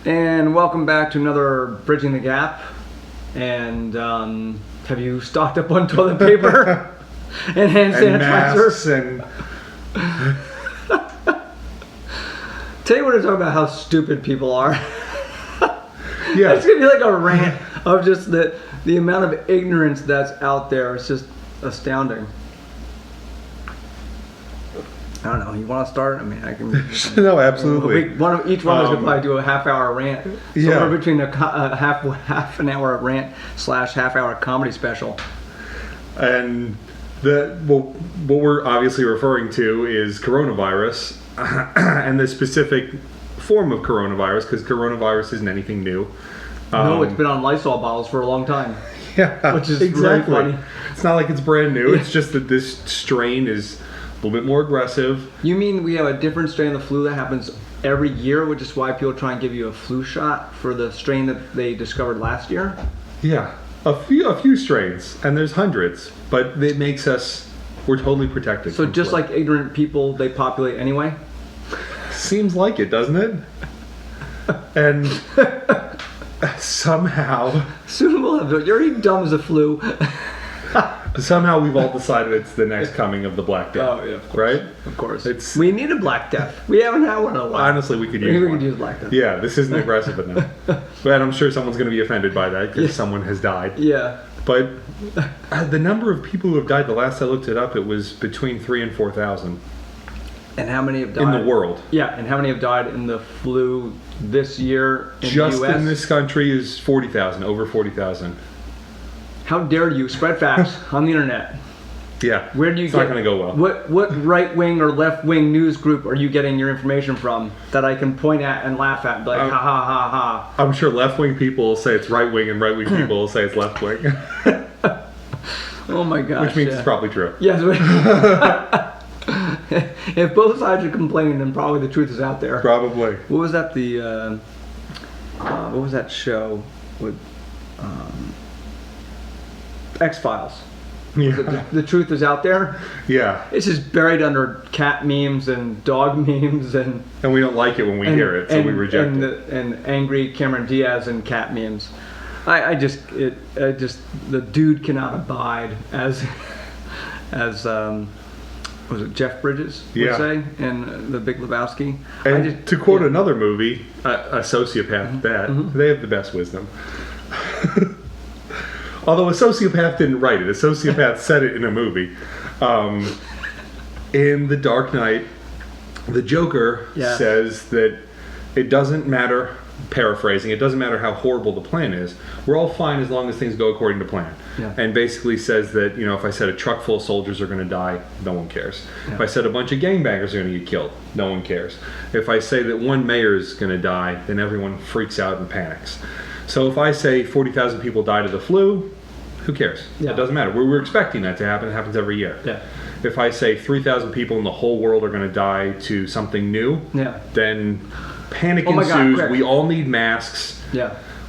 And welcome back to another Bridging the Gap. And have you stocked up on toilet paper and hand sanitizer? Tell you what to talk about how stupid people are. Yeah. It's gonna be like a rant of just the amount of ignorance that's out there. It's just astounding. I don't know. You want to start? I mean, I can. No, absolutely. Each one of us could probably do a half-hour rant. Somewhere between a half an hour rant / half-hour comedy special. And what we're obviously referring to is coronavirus and the specific form of coronavirus, because coronavirus isn't anything new. No, it's been on Lysol bottles for a long time. Yeah, which is exactly. really funny. It's not like it's brand new. Yeah. It's just that this strain is a little bit more aggressive. You mean we have a different strain of the flu that happens every year, which is why people try and give you a flu shot for the strain that they discovered last year? Yeah, a few strains, and there's hundreds, but it makes us, we're totally protected. So just flu. like ignorant people, they populate anyway? Seems like it, doesn't it? And somehow... Soon we'll have, you're already dumb as a flu. Somehow we've all decided it's the next coming of the Black Death. Oh, yeah, of course. Right? Of course. We need a Black Death. We haven't had one in a while. Honestly, we could use one. We could use Black Death. Yeah, this isn't aggressive enough. But I'm sure someone's going to be offended by that because someone has died. Yeah. But the number of people who have died, the last I looked it up, it was between 3,000 and 4,000. And how many have died? In the world. Yeah, and how many have died in the flu this year in Just the U.S.? in this country is 40,000, over 40,000. How dare you spread facts on the internet? Yeah, Where do you it's get, not going to go well. What right-wing or left-wing news group are you getting your information from that I can point at and laugh at and be like, ha ha ha ha? I'm sure left-wing people will say it's right-wing and right-wing people will say it's left-wing. Oh my gosh. Which means it's probably true. Yes. If both sides are complaining, then probably the truth is out there. Probably. What was that? What was that show with X-Files? Yeah. The truth is out there. Yeah. It's just buried under cat memes and dog memes and we don't like it when we hear it, so we reject it. And angry Cameron Diaz and cat memes. I just the dude cannot abide as was it Jeff Bridges would say in The Big Lebowski. And to quote another movie, a sociopath they have the best wisdom. Although a sociopath didn't write it, a sociopath said it in a movie. In The Dark Knight, the Joker says that it doesn't matter, paraphrasing, it doesn't matter how horrible the plan is. We're all fine as long as things go according to plan. Yeah. And basically says that, if I said a truck full of soldiers are going to die, no one cares. Yeah. If I said a bunch of gangbangers are going to get killed, no one cares. If I say that one mayor is going to die, then everyone freaks out and panics. So if I say 40,000 people died of the flu, who cares? Yeah. It doesn't matter. We're expecting that to happen. It happens every year. Yeah. If I say 3,000 people in the whole world are going to die to something new, then panic ensues. We all need masks,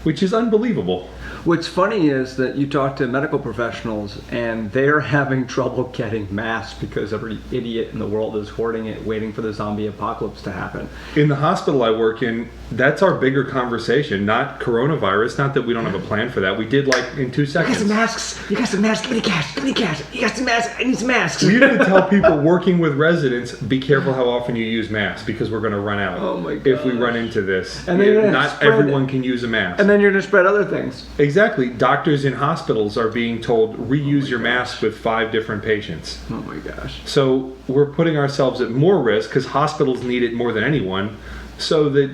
which is unbelievable. What's funny is that you talk to medical professionals and they're having trouble getting masks because every idiot in the world is hoarding it, waiting for the zombie apocalypse to happen. In the hospital I work in, that's our bigger conversation, not coronavirus. Not that we don't have a plan for that. We did in 2 seconds. You got some masks. Give me the cash. You got some masks. I need some masks. We have to tell people working with residents, be careful how often you use masks because we're going to run out. Oh my God. If we run into this. And then not everyone can use a mask. And then you're going to spread other things. Exactly. Doctors in hospitals are being told, reuse your mask with 5 different patients. Oh my gosh. So we're putting ourselves at more risk because hospitals need it more than anyone, so that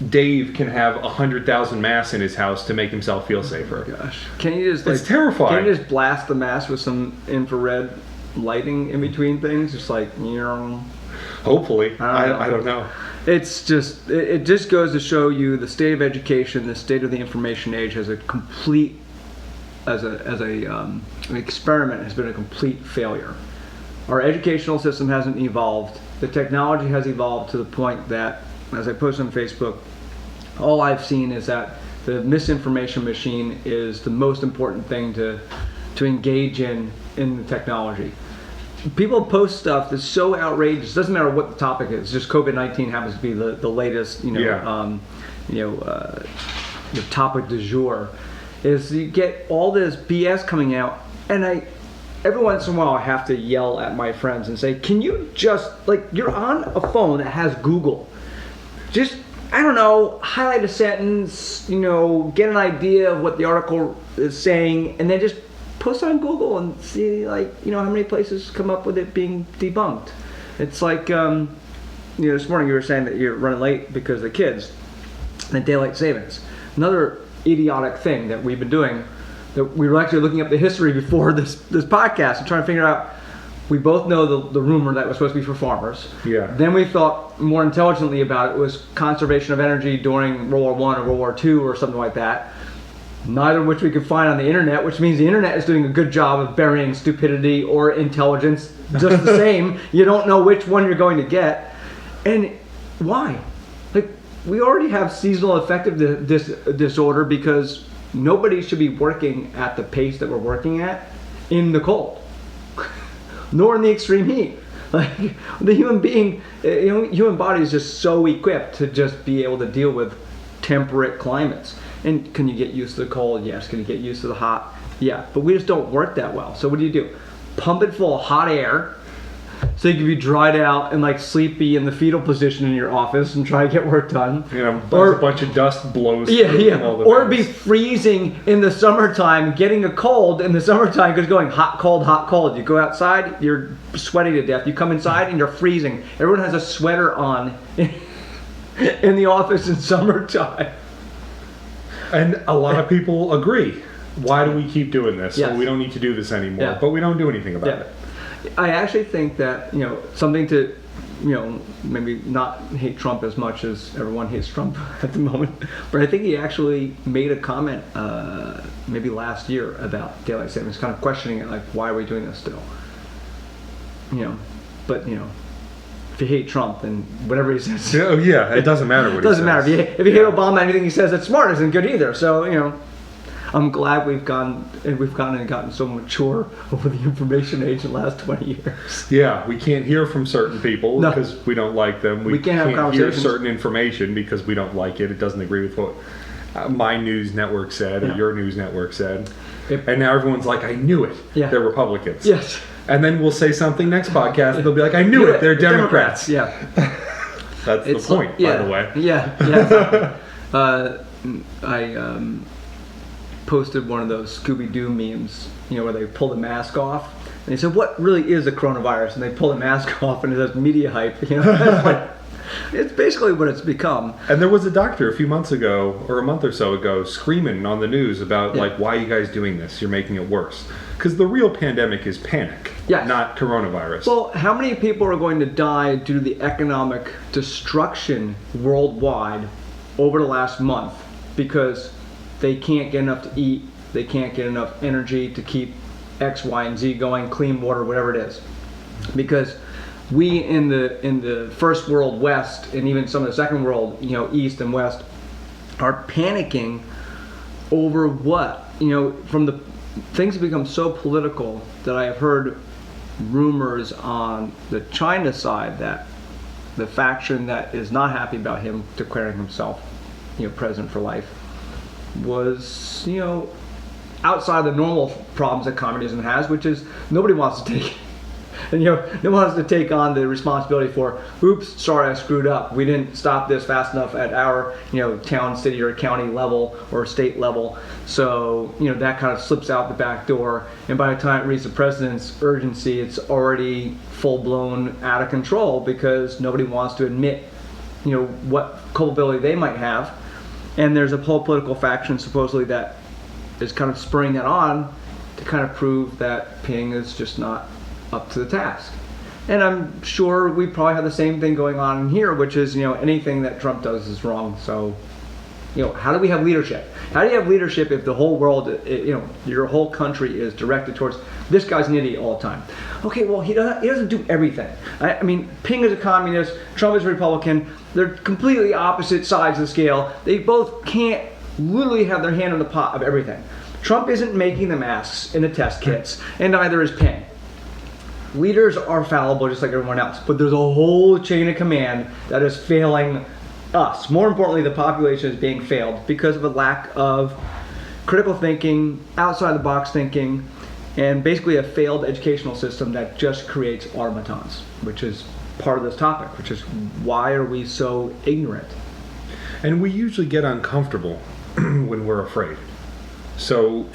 Dave can have 100,000 masks in his house to make himself feel safer. Oh my gosh. Can you just it's terrifying. Can you just blast the mask with some infrared lighting in between things? Just hopefully. I don't know. It's just it just goes to show you the state of education, the state of the information age has a complete an experiment has been a complete failure. Our educational system hasn't evolved. The technology has evolved to the point that, as I post on Facebook, all I've seen is that the misinformation machine is the most important thing to engage in the technology. people post stuff that's so outrageous. It doesn't matter what the topic is. Just COVID-19 happens to be the latest, the topic du jour. Is you get all this BS coming out, and every once in a while I have to yell at my friends and say, can you just, like, you're on a phone that has Google. Just, I don't know, highlight a sentence, get an idea of what the article is saying, and then just post on Google and see, like, how many places come up with it being debunked. It's like, this morning you were saying that you're running late because of the kids and daylight savings. Another idiotic thing that we've been doing, that we were actually looking up the history before this podcast and trying to figure out. We both know the rumor that was supposed to be for farmers. Yeah. Then we thought more intelligently about it was conservation of energy during World War I or World War II or something like that. Neither of which we could find on the internet, which means the internet is doing a good job of burying stupidity or intelligence just the same. You don't know which one you're going to get. And why? Like, we already have seasonal affective disorder because nobody should be working at the pace that we're working at in the cold, nor in the extreme heat. Like, the human body is just so equipped to just be able to deal with temperate climates. And can you get used to the cold? Yes. Can you get used to the hot? Yeah. But we just don't work that well. So what do? Pump it full of hot air so you can be dried out and, like, sleepy in the fetal position in your office and try to get work done. Or a bunch of dust blows through. Yeah. Or be freezing in the summertime, getting a cold in the summertime because going hot, cold, hot, cold. You go outside, you're sweating to death. You come inside and you're freezing. Everyone has a sweater on in the office in summertime. And a lot of people agree. Why do we keep doing this? Yes. Well, we don't need to do this anymore. Yeah. But we don't do anything about it. I actually think that, something to, maybe not hate Trump as much as everyone hates Trump at the moment, but I think he actually made a comment maybe last year about daylight savings, kind of questioning it, like, why are we doing this still? But if you hate Trump, then whatever he says. Yeah, it doesn't matter what he says. It doesn't matter. If you hate Obama, anything he says that's smart isn't good either. So, I'm glad we've gotten so mature over the information age in the last 20 years. Yeah, we can't hear from certain people because we don't like them. We can't have hear conversations. certain information because we don't like it. It doesn't agree with what my news network said or your news network said. And now everyone's like, I knew it. Yeah. They're Republicans. Yes. And then we'll say something next podcast and they'll be like, I knew it. They're Democrats. Yeah. That's the point, by the way. Yeah. I posted one of those Scooby-Doo memes, where they pull the mask off. And they said, what really is a coronavirus? And they pull the mask off and it says media hype. It's basically what it's become. And there was a doctor a few months ago, or a month or so ago, screaming on the news about, like, why are you guys doing this? You're making it worse. Because the real pandemic is panic, not coronavirus. Well, how many people are going to die due to the economic destruction worldwide over the last month because they can't get enough to eat, they can't get enough energy to keep X, Y, and Z going, clean water, whatever it is? Because we in the first world West, and even some of the second world, East and West, are panicking over what? From the things have become so political that I have heard rumors on the China side that the faction that is not happy about him declaring himself, president for life, was, outside the normal problems that communism has, which is nobody wants to take, and no one wants to take on the responsibility for, oops, sorry, I screwed up. We didn't stop this fast enough at our, town, city, or county level or state level. So, that kind of slips out the back door. And by the time it reaches the president's urgency, it's already full-blown out of control because nobody wants to admit, what culpability they might have. And there's a whole political faction supposedly that is kind of spurring that on to kind of prove that Ping is just not up to the task. And I'm sure we probably have the same thing going on in here, which is, anything that Trump does is wrong. So, how do we have leadership? How do you have leadership if the whole world, your whole country is directed towards this guy's an idiot all the time? Okay, well, he doesn't do everything. I mean, Ping is a communist, Trump is a Republican. They're completely opposite sides of the scale. They both can't literally have their hand in the pot of everything. Trump isn't making the masks and the test kits, and neither is Ping. leaders are fallible just like everyone else, but there's a whole chain of command that is failing us. More importantly, the population is being failed because of a lack of critical thinking, outside the box thinking, and basically a failed educational system that just creates automatons, which is part of this topic, which is why are we so ignorant? And we usually get uncomfortable when we're afraid. So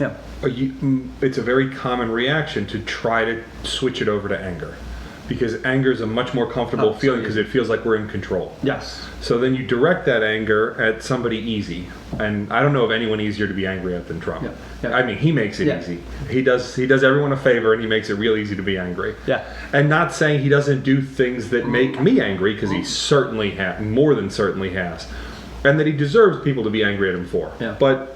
it's a very common reaction to try to switch it over to anger, because anger is a much more comfortable feeling because it feels like we're in control. Yes. So then you direct that anger at somebody easy, and I don't know of anyone easier to be angry at than Trump. Yeah. Yeah. I mean, he makes it easy. He does everyone a favor, and he makes it real easy to be angry. Yeah. And not saying he doesn't do things that make me angry, because he certainly more than certainly has, and that he deserves people to be angry at him for. Yeah. But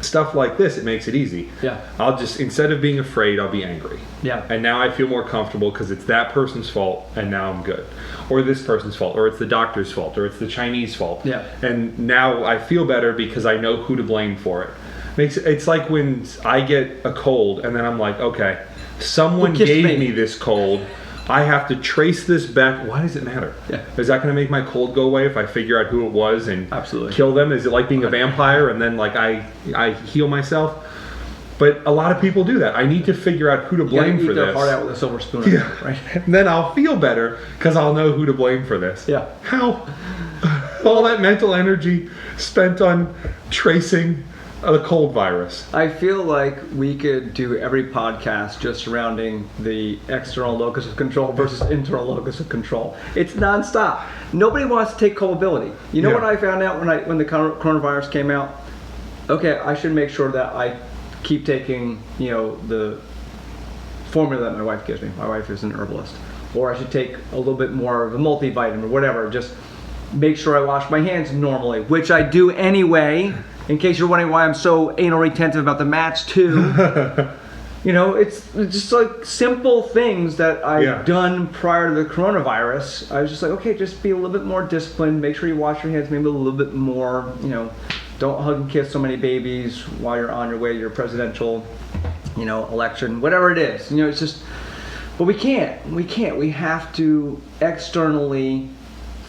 stuff like this, it makes it easy. Yeah. I'll just, instead of being afraid, I'll be angry. Yeah. And now I feel more comfortable because it's that person's fault, and now I'm good. Or this person's fault, or it's the doctor's fault, or it's the Chinese fault. Yeah. And now I feel better because I know who to blame for it. It's like when I get a cold, and then I'm like, okay, someone gave me this cold. I have to trace this back. Why does it matter? Yeah. Is that going to make my cold go away if I figure out who it was and Absolutely. kill them? Is it like being a vampire and then like I heal myself? But a lot of people do that. I need to figure out who to blame for eat their this. heart out with a silver spoon. Yeah. Right. And then I'll feel better because I'll know who to blame for this. Yeah. How? All that mental energy spent on tracing the cold virus. I feel like we could do every podcast just surrounding the external locus of control versus internal locus of control. It's nonstop. Nobody wants to take culpability. You know what I found out when the coronavirus came out? Okay, I should make sure that I keep taking, the formula that my wife gives me. My wife is an herbalist. Or I should take a little bit more of a multivitamin or whatever. Just make sure I wash my hands normally, which I do anyway. In case you're wondering why I'm so anal retentive about the match too. It's just like simple things that I've done prior to the coronavirus. I was just like, okay, just be a little bit more disciplined. Make sure you wash your hands maybe a little bit more. Don't hug and kiss so many babies while you're on your way to your presidential, election, whatever it is. It's just, but we can't. We have to externally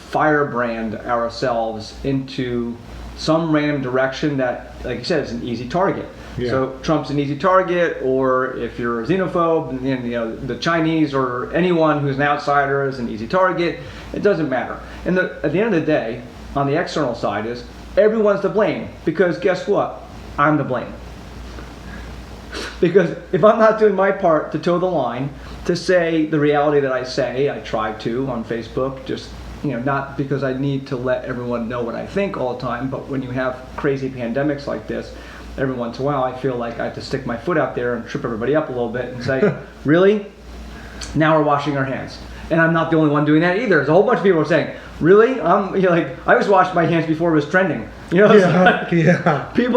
firebrand ourselves into some random direction that, like you said, is an easy target. Yeah. So Trump's an easy target, or if you're a xenophobe, and the Chinese or anyone who's an outsider is an easy target. It doesn't matter. And at the end of the day, on the external side is everyone's to blame, because guess what? I'm to blame. Because if I'm not doing my part to toe the line, to say the reality that I say, I try to on Facebook, just not because I need to let everyone know what I think all the time, but when you have crazy pandemics like this, every once in a while I feel like I have to stick my foot out there and trip everybody up a little bit and say, really? Now we're washing our hands. And I'm not the only one doing that either. There's a whole bunch of people who are saying, really? I was washing my hands before it was trending. People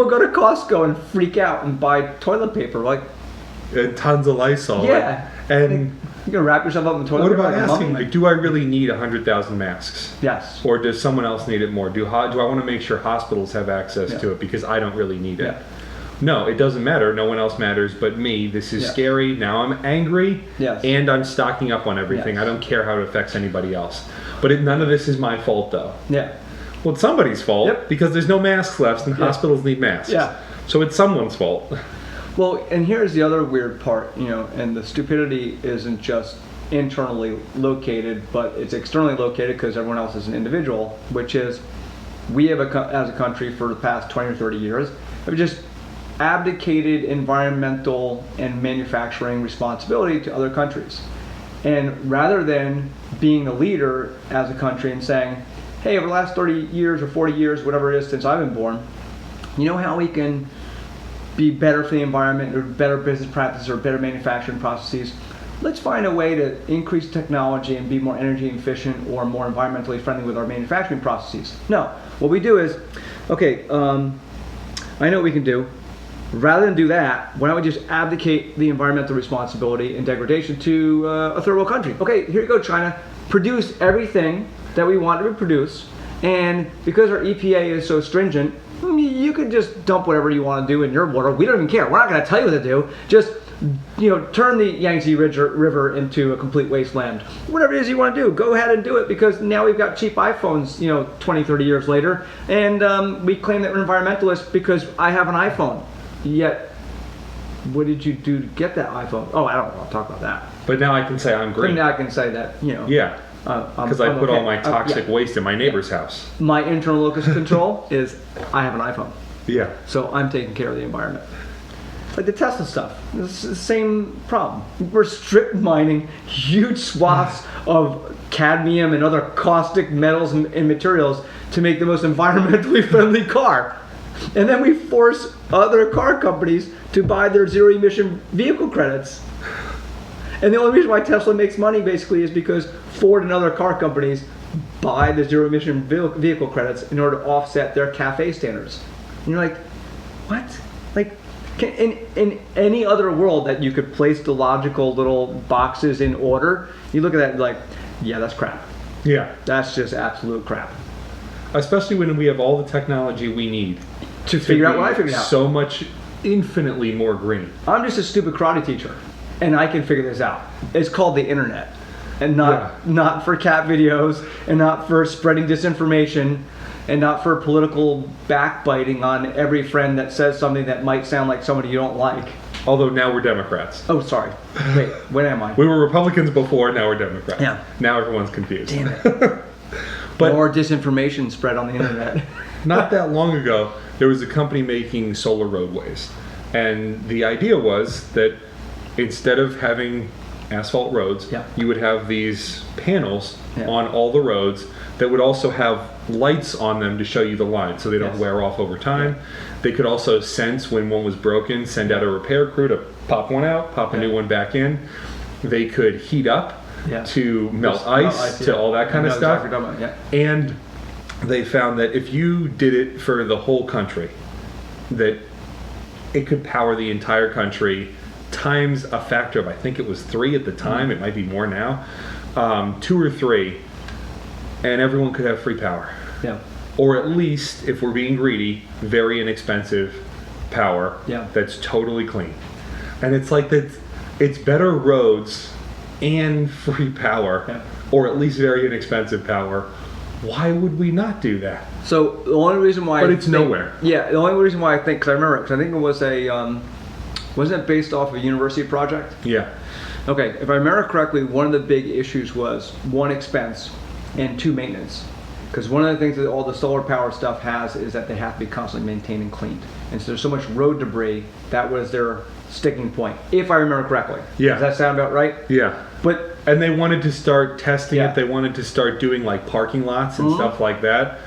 go to Costco and freak out and buy toilet paper, and tons of Lysol. Yeah. And you're gonna wrap yourself up in the toilet paper. What about asking, do I really need 100,000 masks? Yes. Or does someone else need it more? Do I want to make sure hospitals have access to it because I don't really need it? Yeah. No, it doesn't matter. No one else matters but me. This is scary. Now I'm angry. Yes. And I'm stocking up on everything. Yes. I don't care how it affects anybody else. But none of this is my fault, though. Yeah. Well, it's somebody's fault because there's no masks left and hospitals need masks. Yeah. So it's someone's fault. Well, and here's the other weird part, and the stupidity isn't just internally located, but it's externally located because everyone else is an individual, which is we have, as a country, for the past 20 or 30 years, have just abdicated environmental and manufacturing responsibility to other countries. And rather than being a leader as a country and saying, hey, over the last 30 years or 40 years, whatever it is since I've been born, how we can be better for the environment, or better business practices, or better manufacturing processes. Let's find a way to increase technology and be more energy efficient or more environmentally friendly with our manufacturing processes. No, what we do is, okay, I know what we can do. Rather than do that, why don't we just abdicate the environmental responsibility and degradation to a third world country? Okay, here you go, China. Produce everything that we want to produce, and because our EPA is so stringent, you could just dump whatever you want to do in your water. We don't even care. We're not going to tell you what to do. Just turn the Yangtze River into a complete wasteland. Whatever it is you want to do, go ahead and do it, because now we've got cheap iPhones, 20, 30 years later, and we claim that we're environmentalists because I have an iPhone. Yet, what did you do to get that iPhone? Oh, I don't want to talk about that. But now I can say I'm green. But now I can say that, Yeah. Because I put all my toxic waste in my neighbor's house. My internal locus of control is I have an iPhone. Yeah. So I'm taking care of the environment. Like the Tesla stuff, it's the same problem. We're strip mining huge swaths of cadmium and other caustic metals and materials to make the most environmentally friendly car. And then we force other car companies to buy their zero emission vehicle credits. And the only reason why Tesla makes money basically is because Ford and other car companies buy the zero emission vehicle credits in order to offset their CAFE standards. And you're like, what? Like, in any other world that you could place the logical little boxes in order, you look at that and like, yeah, that's crap. Yeah. That's just absolute crap. Especially when we have all the technology we need to figure out what I figured out. So much infinitely more green. I'm just a stupid karate teacher, and I can figure this out. It's called the internet, and not for cat videos, and not for spreading disinformation, and not for political backbiting on every friend that says something that might sound like somebody you don't like. Although now we're Democrats. Oh, sorry. Wait, when am I? We were Republicans before, now we're Democrats. Yeah. Now everyone's confused. Damn it. But more disinformation spread on the internet. Not that long ago, there was a company making solar roadways. And the idea was that instead of having asphalt roads, you would have these panels on all the roads that would also have lights on them to show you the line so they don't wear off over time. They could also sense when one was broken, send out a repair crew to pop one out, pop a new one back in. They could heat up to melt ice, to all that kind of stuff. Exactly. And they found that if you did it for the whole country, that it could power the entire country times a factor of, I think it was 3 at the time, it might be more now, 2 or 3, and everyone could have free power. Yeah. Or at least, if we're being greedy, very inexpensive power that's totally clean. And it's like that, it's better roads and free power, or at least very inexpensive power. Why would we not do that? So the only reason why, it's nowhere. Yeah, the only reason why I think, because I remember, because I think it was a, wasn't it based off of a university project? Yeah. Okay, if I remember correctly, one of the big issues was 1, expense, and 2, maintenance. Because one of the things that all the solar power stuff has is that they have to be constantly maintained and cleaned. And so there's so much road debris, that was their sticking point, if I remember correctly. Yeah. Does that sound about right? Yeah. And they wanted to start testing it. They wanted to start doing like parking lots and stuff like that.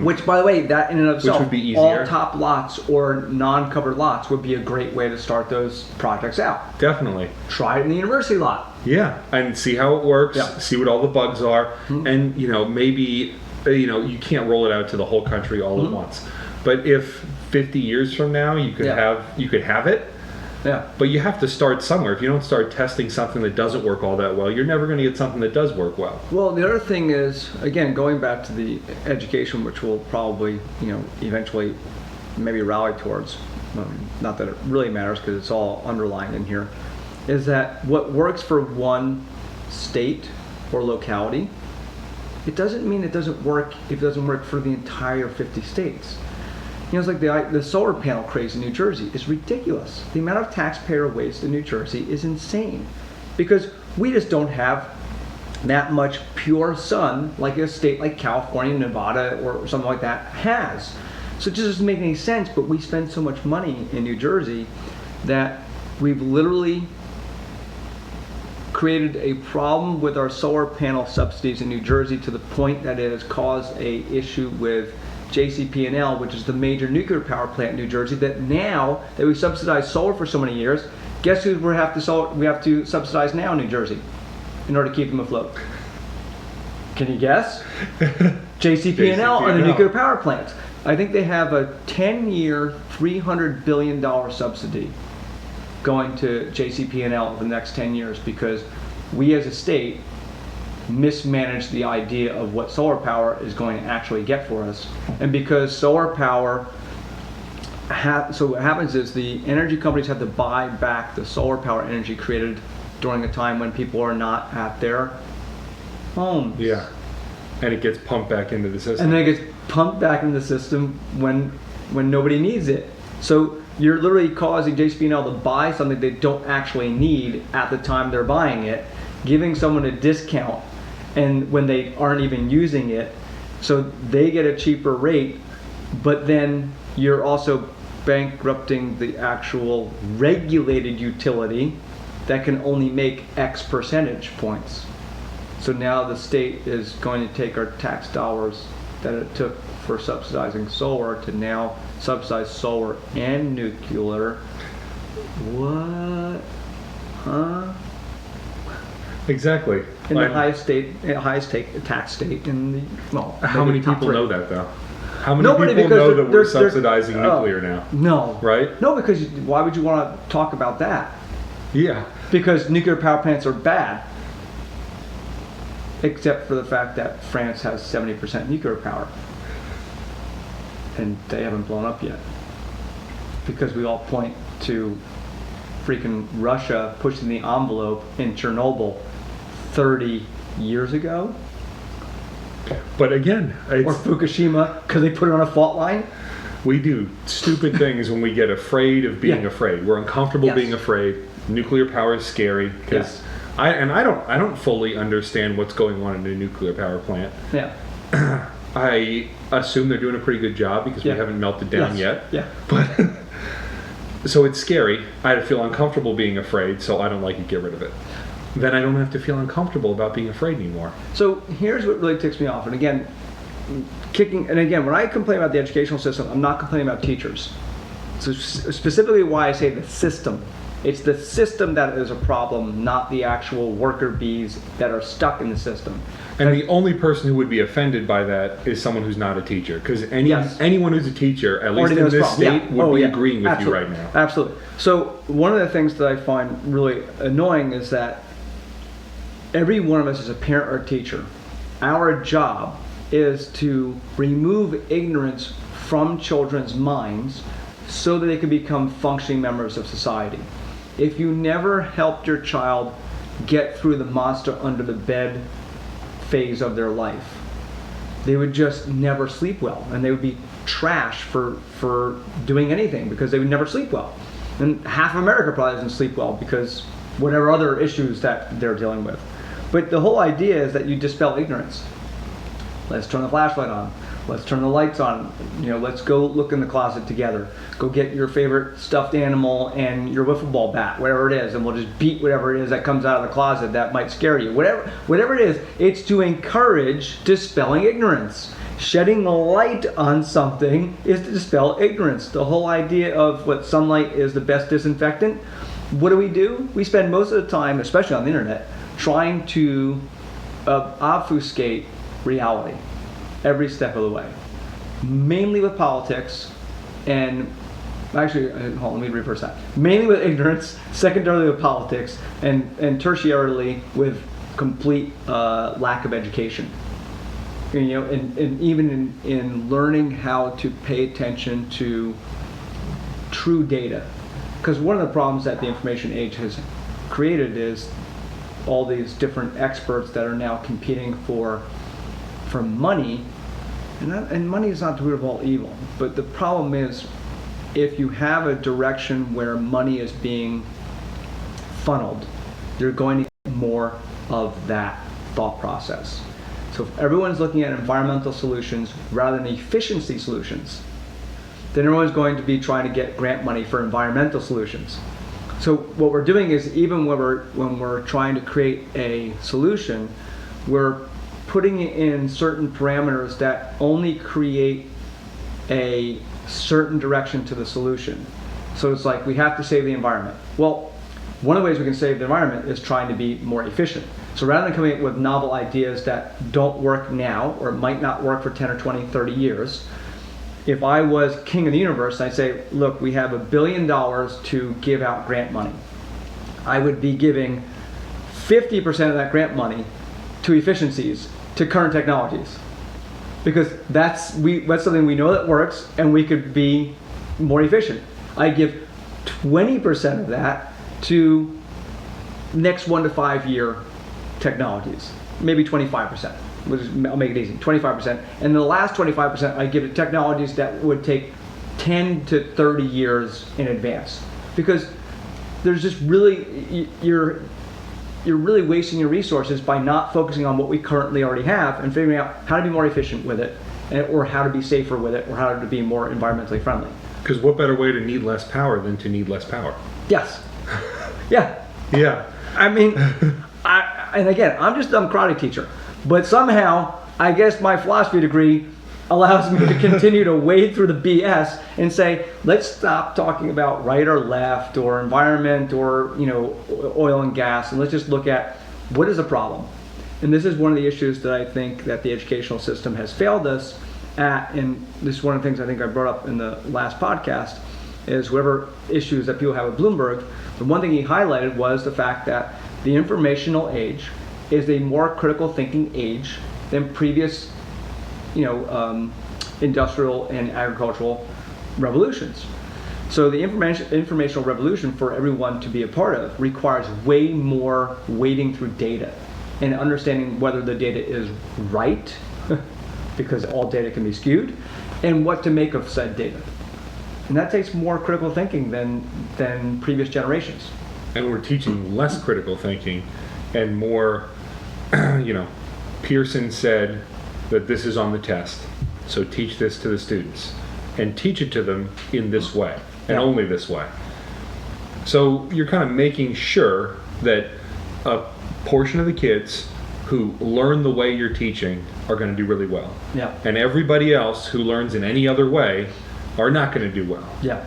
Which, by the way, that in and of itself, would be easier. All top lots or non-covered lots would be a great way to start those projects out. Definitely. Try it in the university lot. Yeah, and see how it works. See what all the bugs are, and maybe you can't roll it out to the whole country all at once. But if 50 years from now you could have it. Yeah. But you have to start somewhere. If you don't start testing something that doesn't work all that well, you're never going to get something that does work well. Well, the other thing is, again, going back to the education, which we'll probably, eventually maybe rally towards, not that it really matters because it's all underlined in here, is that what works for one state or locality, it doesn't mean it doesn't work if it doesn't work for the entire 50 states. It's like the solar panel craze in New Jersey is ridiculous. The amount of taxpayer waste in New Jersey is insane because we just don't have that much pure sun like a state like California, Nevada, or something like that has. So it just doesn't make any sense, but we spend so much money in New Jersey that we've literally created a problem with our solar panel subsidies in New Jersey to the point that it has caused a issue with JCP&L, which is the major nuclear power plant in New Jersey, that now that we subsidized solar for so many years, guess who we have to subsidize now in New Jersey in order to keep them afloat? Can you guess? JCP&L are the nuclear power plants. I think they have a 10-year, $300 billion subsidy going to JCP&L over the next 10 years because we as a state mismanaged the idea of what solar power is going to actually get for us. And because solar power so what happens is the energy companies have to buy back the solar power energy created during a time when people are not at their homes. Yeah. And it gets pumped back into the system. And then it gets pumped back into the system when nobody needs it. So you're literally causing JCP&L to buy something they don't actually need at the time they're buying it, giving someone a discount, and when they aren't even using it, so they get a cheaper rate, but then you're also bankrupting the actual regulated utility that can only make X percentage points. So now the state is going to take our tax dollars that it took for subsidizing solar to now subsidize solar and nuclear. What? Huh? Exactly. In the highest tax state in the, well, how many top people three. know that though? How many Nobody, people because know that we're they're- subsidizing nuclear now? No. Right? No, because why would you want to talk about that? Yeah. Because nuclear power plants are bad. Except for the fact that France has 70% nuclear power. And they haven't blown up yet. Because we all point to freaking Russia pushing the envelope in Chernobyl 30 years ago. But again, Or Fukushima, because they put it on a fault line. we do stupid things when we get afraid of being Yeah. afraid. We're uncomfortable Yes. being afraid. Nuclear power is scary because Yes. I don't fully understand what's going on in a nuclear power plant. Yeah. I assume they're doing a pretty good job because Yeah. we haven't melted down Yes. yet. Yeah. But so it's scary. I feel uncomfortable being afraid, so I don't like it. Get rid of it. Then I don't have to feel uncomfortable about being afraid anymore. So here's what really ticks me off. And again, when I complain about the educational system, I'm not complaining about teachers. So specifically why I say the system. It's the system that is a problem, not the actual worker bees that are stuck in the system. And the only person who would be offended by that is someone who's not a teacher. Because Yes. anyone who's a teacher, at least Already in knows this problem. state, Yeah. would be Yeah. agreeing with Absolutely. you right now. Absolutely. So one of the things that I find really annoying is that every one of us is a parent or teacher. Our job is to remove ignorance from children's minds so that they can become functioning members of society. If you never helped your child get through the monster under the bed phase of their life, they would just never sleep well, and they would be trash for doing anything because they would never sleep well. And half of America probably doesn't sleep well because whatever other issues that they're dealing with. But the whole idea is that you dispel ignorance. Let's turn the flashlight on. Let's turn the lights on. Let's go look in the closet together. Go get your favorite stuffed animal and your wiffle ball bat, whatever it is, and we'll just beat whatever it is that comes out of the closet that might scare you. Whatever it is, it's to encourage dispelling ignorance. Shedding the light on something is to dispel ignorance. The whole idea of what sunlight is the best disinfectant. What do? We spend most of the time, especially on the internet, trying to obfuscate reality every step of the way, mainly with politics, and actually, hold on, let me reverse that. Mainly with ignorance, secondarily with politics, and tertiarily with complete lack of education. And even in learning how to pay attention to true data, because one of the problems that the information age has created is all these different experts that are now competing for money, and money is not the root of all evil. But the problem is, if you have a direction where money is being funneled, you're going to get more of that thought process. So if everyone's looking at environmental solutions rather than efficiency solutions, then everyone's going to be trying to get grant money for environmental solutions. So what we're doing is, even when we're trying to create a solution, we're putting it in certain parameters that only create a certain direction to the solution. So it's like, we have to save the environment. Well, one of the ways we can save the environment is trying to be more efficient. So rather than coming up with novel ideas that don't work now, or might not work for 10 or 20, 30 years, if I was king of the universe, I'd say, look, we have $1 billion to give out grant money. I would be giving 50% of that grant money to efficiencies, to current technologies. Because that's something we know that works, and we could be more efficient. I give 20% of that to next 1 to 5 year technologies, maybe 25%. I'll make it easy, 25%. And the last 25% I give to technologies that would take 10 to 30 years in advance. Because there's just really, you're really wasting your resources by not focusing on what we currently already have and figuring out how to be more efficient with it, or how to be safer with it, or how to be more environmentally friendly. Because what better way to need less power than to need less power? Yes. Yeah. Yeah. I mean, and again, I'm just a dumb karate teacher, but somehow, I guess my philosophy degree allows me to continue to wade through the BS and say, let's stop talking about right or left or environment or, oil and gas, and let's just look at what is the problem. And this is one of the issues that I think that the educational system has failed us at, and this is one of the things I think I brought up in the last podcast, is whatever issues that people have with Bloomberg, the one thing he highlighted was the fact that the informational age is a more critical thinking age than previous industrial and agricultural revolutions. So the informational revolution for everyone to be a part of requires way more wading through data and understanding whether the data is right, because all data can be skewed, and what to make of said data. And that takes more critical thinking than previous generations. And we're teaching less critical thinking and more, Pearson said that this is on the test, so teach this to the students and teach it to them in this way and only this way. So you're kind of making sure that a portion of the kids who learn the way you're teaching are going to do really well. Yeah. And everybody else who learns in any other way are not going to do well. Yeah.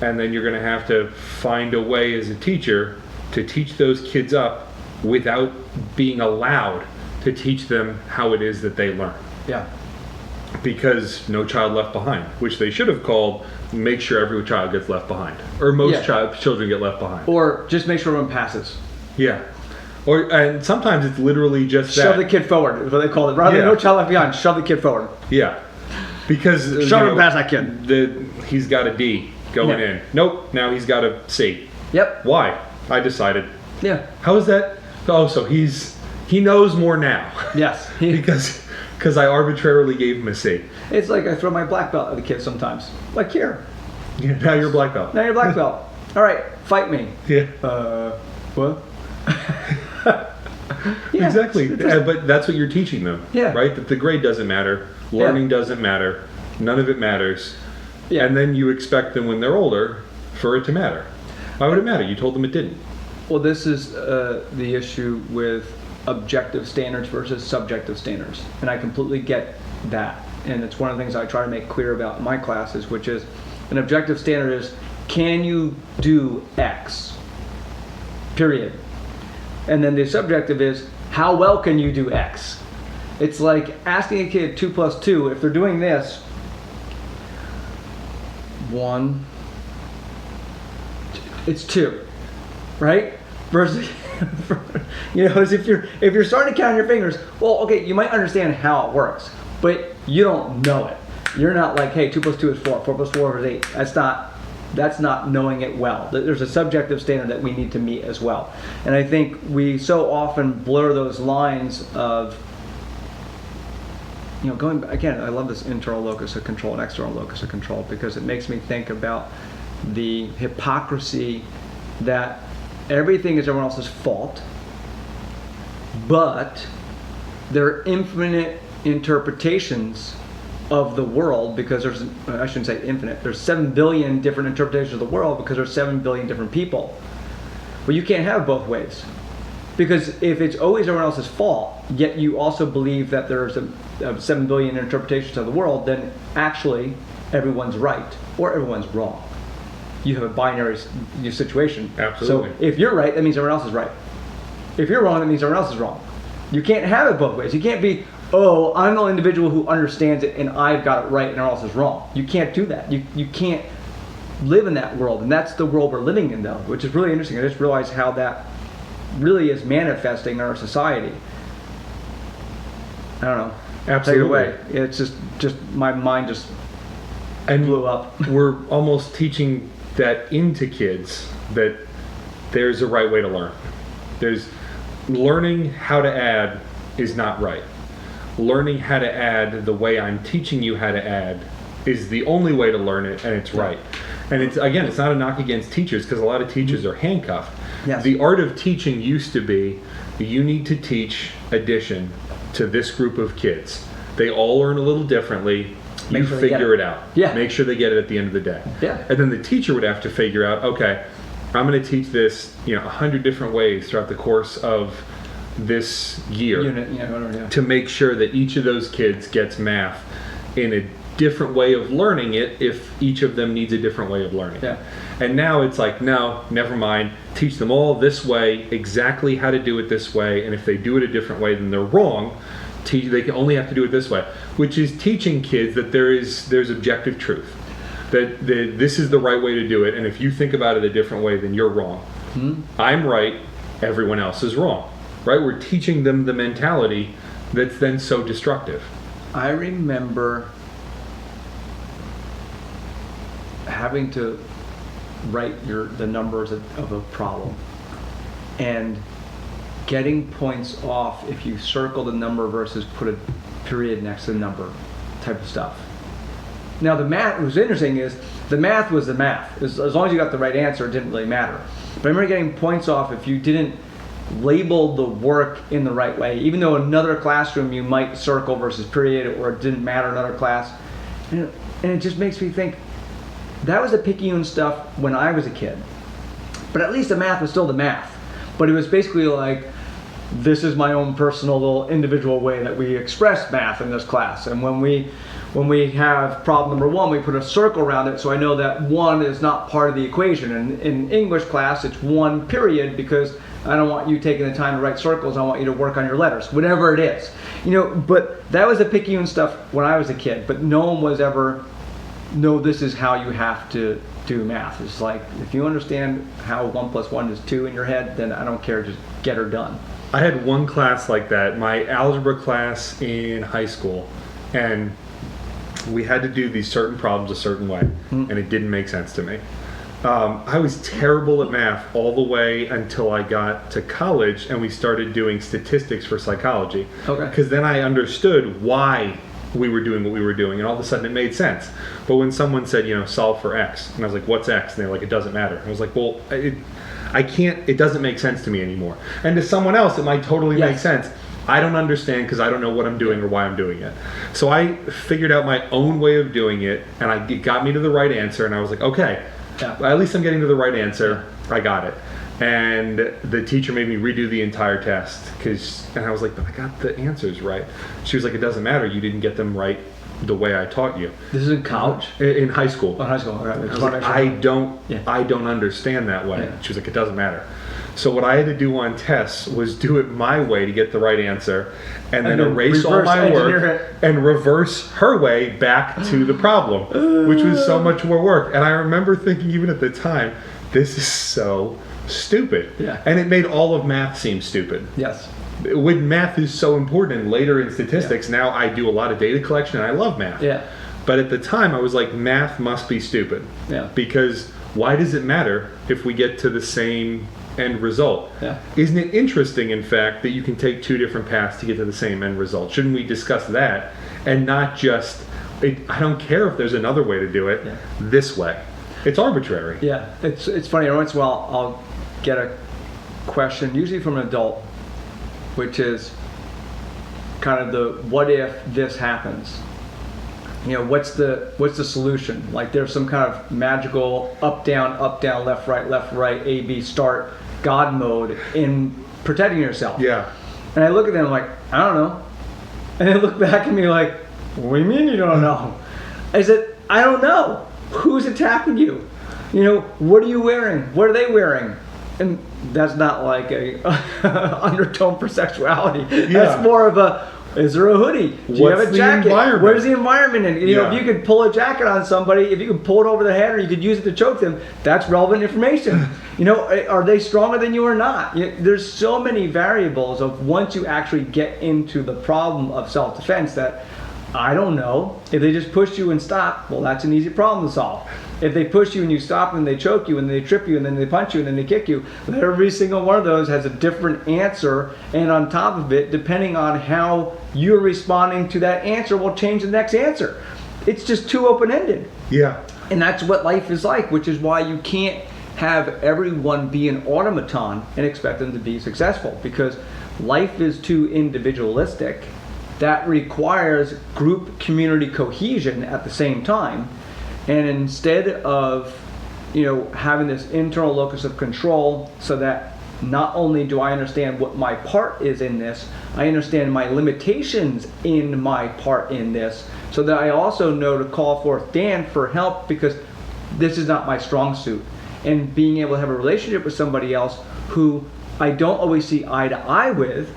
And then you're going to have to find a way as a teacher to teach those kids up without being allowed to teach them how it is that they learn. Yeah. Because No Child Left Behind, which they should have called Make Sure Every Child Gets Left Behind. Or most children get left behind. Or just make sure everyone passes. Yeah. And sometimes it's literally just shove the kid forward is what they call it. Rather than No Child Left Behind, shove the kid forward. Yeah. Because shove him past that kid. He's got a D going in. Nope, now he's got a C. Yep. Why? I decided. Yeah. How is that? Oh, so he knows more now. Yes. Because I arbitrarily gave him a C. It's like I throw my black belt at the kids sometimes. Like, here. Yeah, now you're black belt. Now you're black belt. All right, fight me. Yeah. What? Yeah, exactly. But that's what you're teaching them. Yeah. Right? That the grade doesn't matter. Learning doesn't matter. None of it matters. Yeah. And then you expect them when they're older for it to matter. Why would it matter? You told them it didn't. Well, this is the issue with objective standards versus subjective standards. And I completely get that. And it's one of the things I try to make clear about in my classes, which is an objective standard is, can you do X? Period. And then the subjective is, how well can you do X? It's like asking a kid 2 + 2, if they're doing this, 1, it's 2, right? Versus, as if you're starting to count on your fingers, well, okay, you might understand how it works, but you don't know it. You're not like, hey, 2 + 2 is 4, 4 + 4 is 8. That's not knowing it well. There's a subjective standard that we need to meet as well. And I think we so often blur those lines of, going back, again, I love this internal locus of control and external locus of control, because it makes me think about the hypocrisy that everything is everyone else's fault, but there are infinite interpretations of the world, because I shouldn't say infinite, there's 7 billion different interpretations of the world because there's 7 billion different people. Well, you can't have both ways, because if it's always everyone else's fault, yet you also believe that there's 7 billion interpretations of the world, then actually everyone's right or everyone's wrong. You have a binary situation. Absolutely. So if you're right, that means everyone else is right. If you're wrong, that means everyone else is wrong. You can't have it both ways. You can't be, oh, I'm the individual who understands it and I've got it right and everyone else is wrong. You can't do that. You can't live in that world, and that's the world we're living in, though, which is really interesting. I just realized how that really is manifesting in our society. I don't know. Absolutely. Take it away. It's just my mind just blew up. We're almost teaching that into kids, that there's a right way to learn. There's learning how to add is not right. Learning how to add the way I'm teaching you how to add is the only way to learn it, and it's right. And it's not a knock against teachers, because a lot of teachers are handcuffed. Yes. The art of teaching used to be, you need to teach addition to this group of kids. They all learn a little differently. You figure it out. Yeah. Make sure they get it at the end of the day. Yeah. And then the teacher would have to figure out, okay, I'm going to teach this, 100 different ways throughout the course of this year to make sure that each of those kids gets math in a different way of learning it, if each of them needs a different way of learning. Yeah. And now it's like, no, never mind. Teach them all this way, exactly how to do it this way, and if they do it a different way, then they're wrong. They can only have to do it this way, which is teaching kids that there's objective truth, that this is the right way to do it, and if you think about it a different way, then you're wrong. Mm-hmm. I'm right, everyone else is wrong. Right? We're teaching them the mentality that's then so destructive. I remember having to write the numbers of a problem and getting points off if you circle the number versus put a period next to the number type of stuff. Now the math, what was interesting is the math was the math. As long as you got the right answer, it didn't really matter. But I remember getting points off if you didn't label the work in the right way, even though another classroom you might circle versus period, or it didn't matter another class. And it just makes me think, that was the picayune stuff when I was a kid. But at least the math was still the math. But it was basically like, this is my own personal little individual way that we express math in this class. And when we have problem number 1, we put a circle around it so I know that 1 is not part of the equation. And in English class, it's 1 period, because I don't want you taking the time to write circles. I want you to work on your letters, whatever it is. But that was the picayune stuff when I was a kid. But no one was ever, no, this is how you have to do math. It's like, if you understand how 1 + 1 is 2 in your head, then I don't care, just get her done. I had one class like that, my algebra class in high school, and we had to do these certain problems a certain way, and it didn't make sense to me. I was terrible at math all the way until I got to college and we started doing statistics for psychology. Okay. Because then I understood why we were doing what we were doing, and all of a sudden it made sense. But when someone said, solve for X, and I was like, what's X? And they're like, it doesn't matter. I was like, well, it doesn't make sense to me anymore. And to someone else, it might totally make sense. I don't understand because I don't know what I'm doing or why I'm doing it. So I figured out my own way of doing it, and it got me to the right answer, and I was like, okay, at least I'm getting to the right answer. I got it. And the teacher made me redo the entire test, and I was like, but I got the answers right. She was like, it doesn't matter. You didn't get them right the way I taught you. This is in college? In high school. Oh, high school. Right. I was like, I don't understand that way. Yeah. She was like, it doesn't matter. So what I had to do on tests was do it my way to get the right answer, and then erase all my work and reverse her way back to the problem, which was so much more work. And I remember thinking, even at the time, this is so stupid. Yeah. And it made all of math seem stupid. Yes. When math is so important, and later in statistics, now I do a lot of data collection and I love math. Yeah. But at the time I was like, math must be stupid. Yeah. Because why does it matter if we get to the same end result? Yeah. Isn't it interesting, in fact, that you can take 2 different paths to get to the same end result? Shouldn't we discuss that and not just, I don't care if there's another way to do it this way. It's arbitrary. Yeah, it's funny. Every once in a while I'll get a question, usually from an adult, which is kind of the, what if this happens? What's the solution? Like, there's some kind of magical up, down, left, right, A, B, start, God mode in protecting yourself. Yeah. And I look at them like, I don't know. And they look back at me like, what do you mean you don't know? I said, I don't know. Who's attacking you? What are you wearing? What are they wearing? And that's not like a undertone for sexuality. Yeah. That's more of a, is there a hoodie? Do you have a jacket? Where's the environment in? If you could pull a jacket on somebody, if you could pull it over the head, or you could use it to choke them, that's relevant information. Are they stronger than you or not? There's so many variables of once you actually get into the problem of self-defense that I don't know. If they just push you and stop, well, that's an easy problem to solve. If they push you and you stop and they choke you and they trip you and then they punch you and then they kick you, every single one of those has a different answer. And on top of it, depending on how you're responding to that answer, will change the next answer. It's just too open-ended. Yeah. And that's what life is like, which is why you can't have everyone be an automaton and expect them to be successful, because life is too individualistic. That requires group community cohesion at the same time. And instead of, having this internal locus of control, so that not only do I understand what my part is in this, I understand my limitations in my part in this, so that I also know to call forth Dan for help, because this is not my strong suit. And being able to have a relationship with somebody else who I don't always see eye to eye with,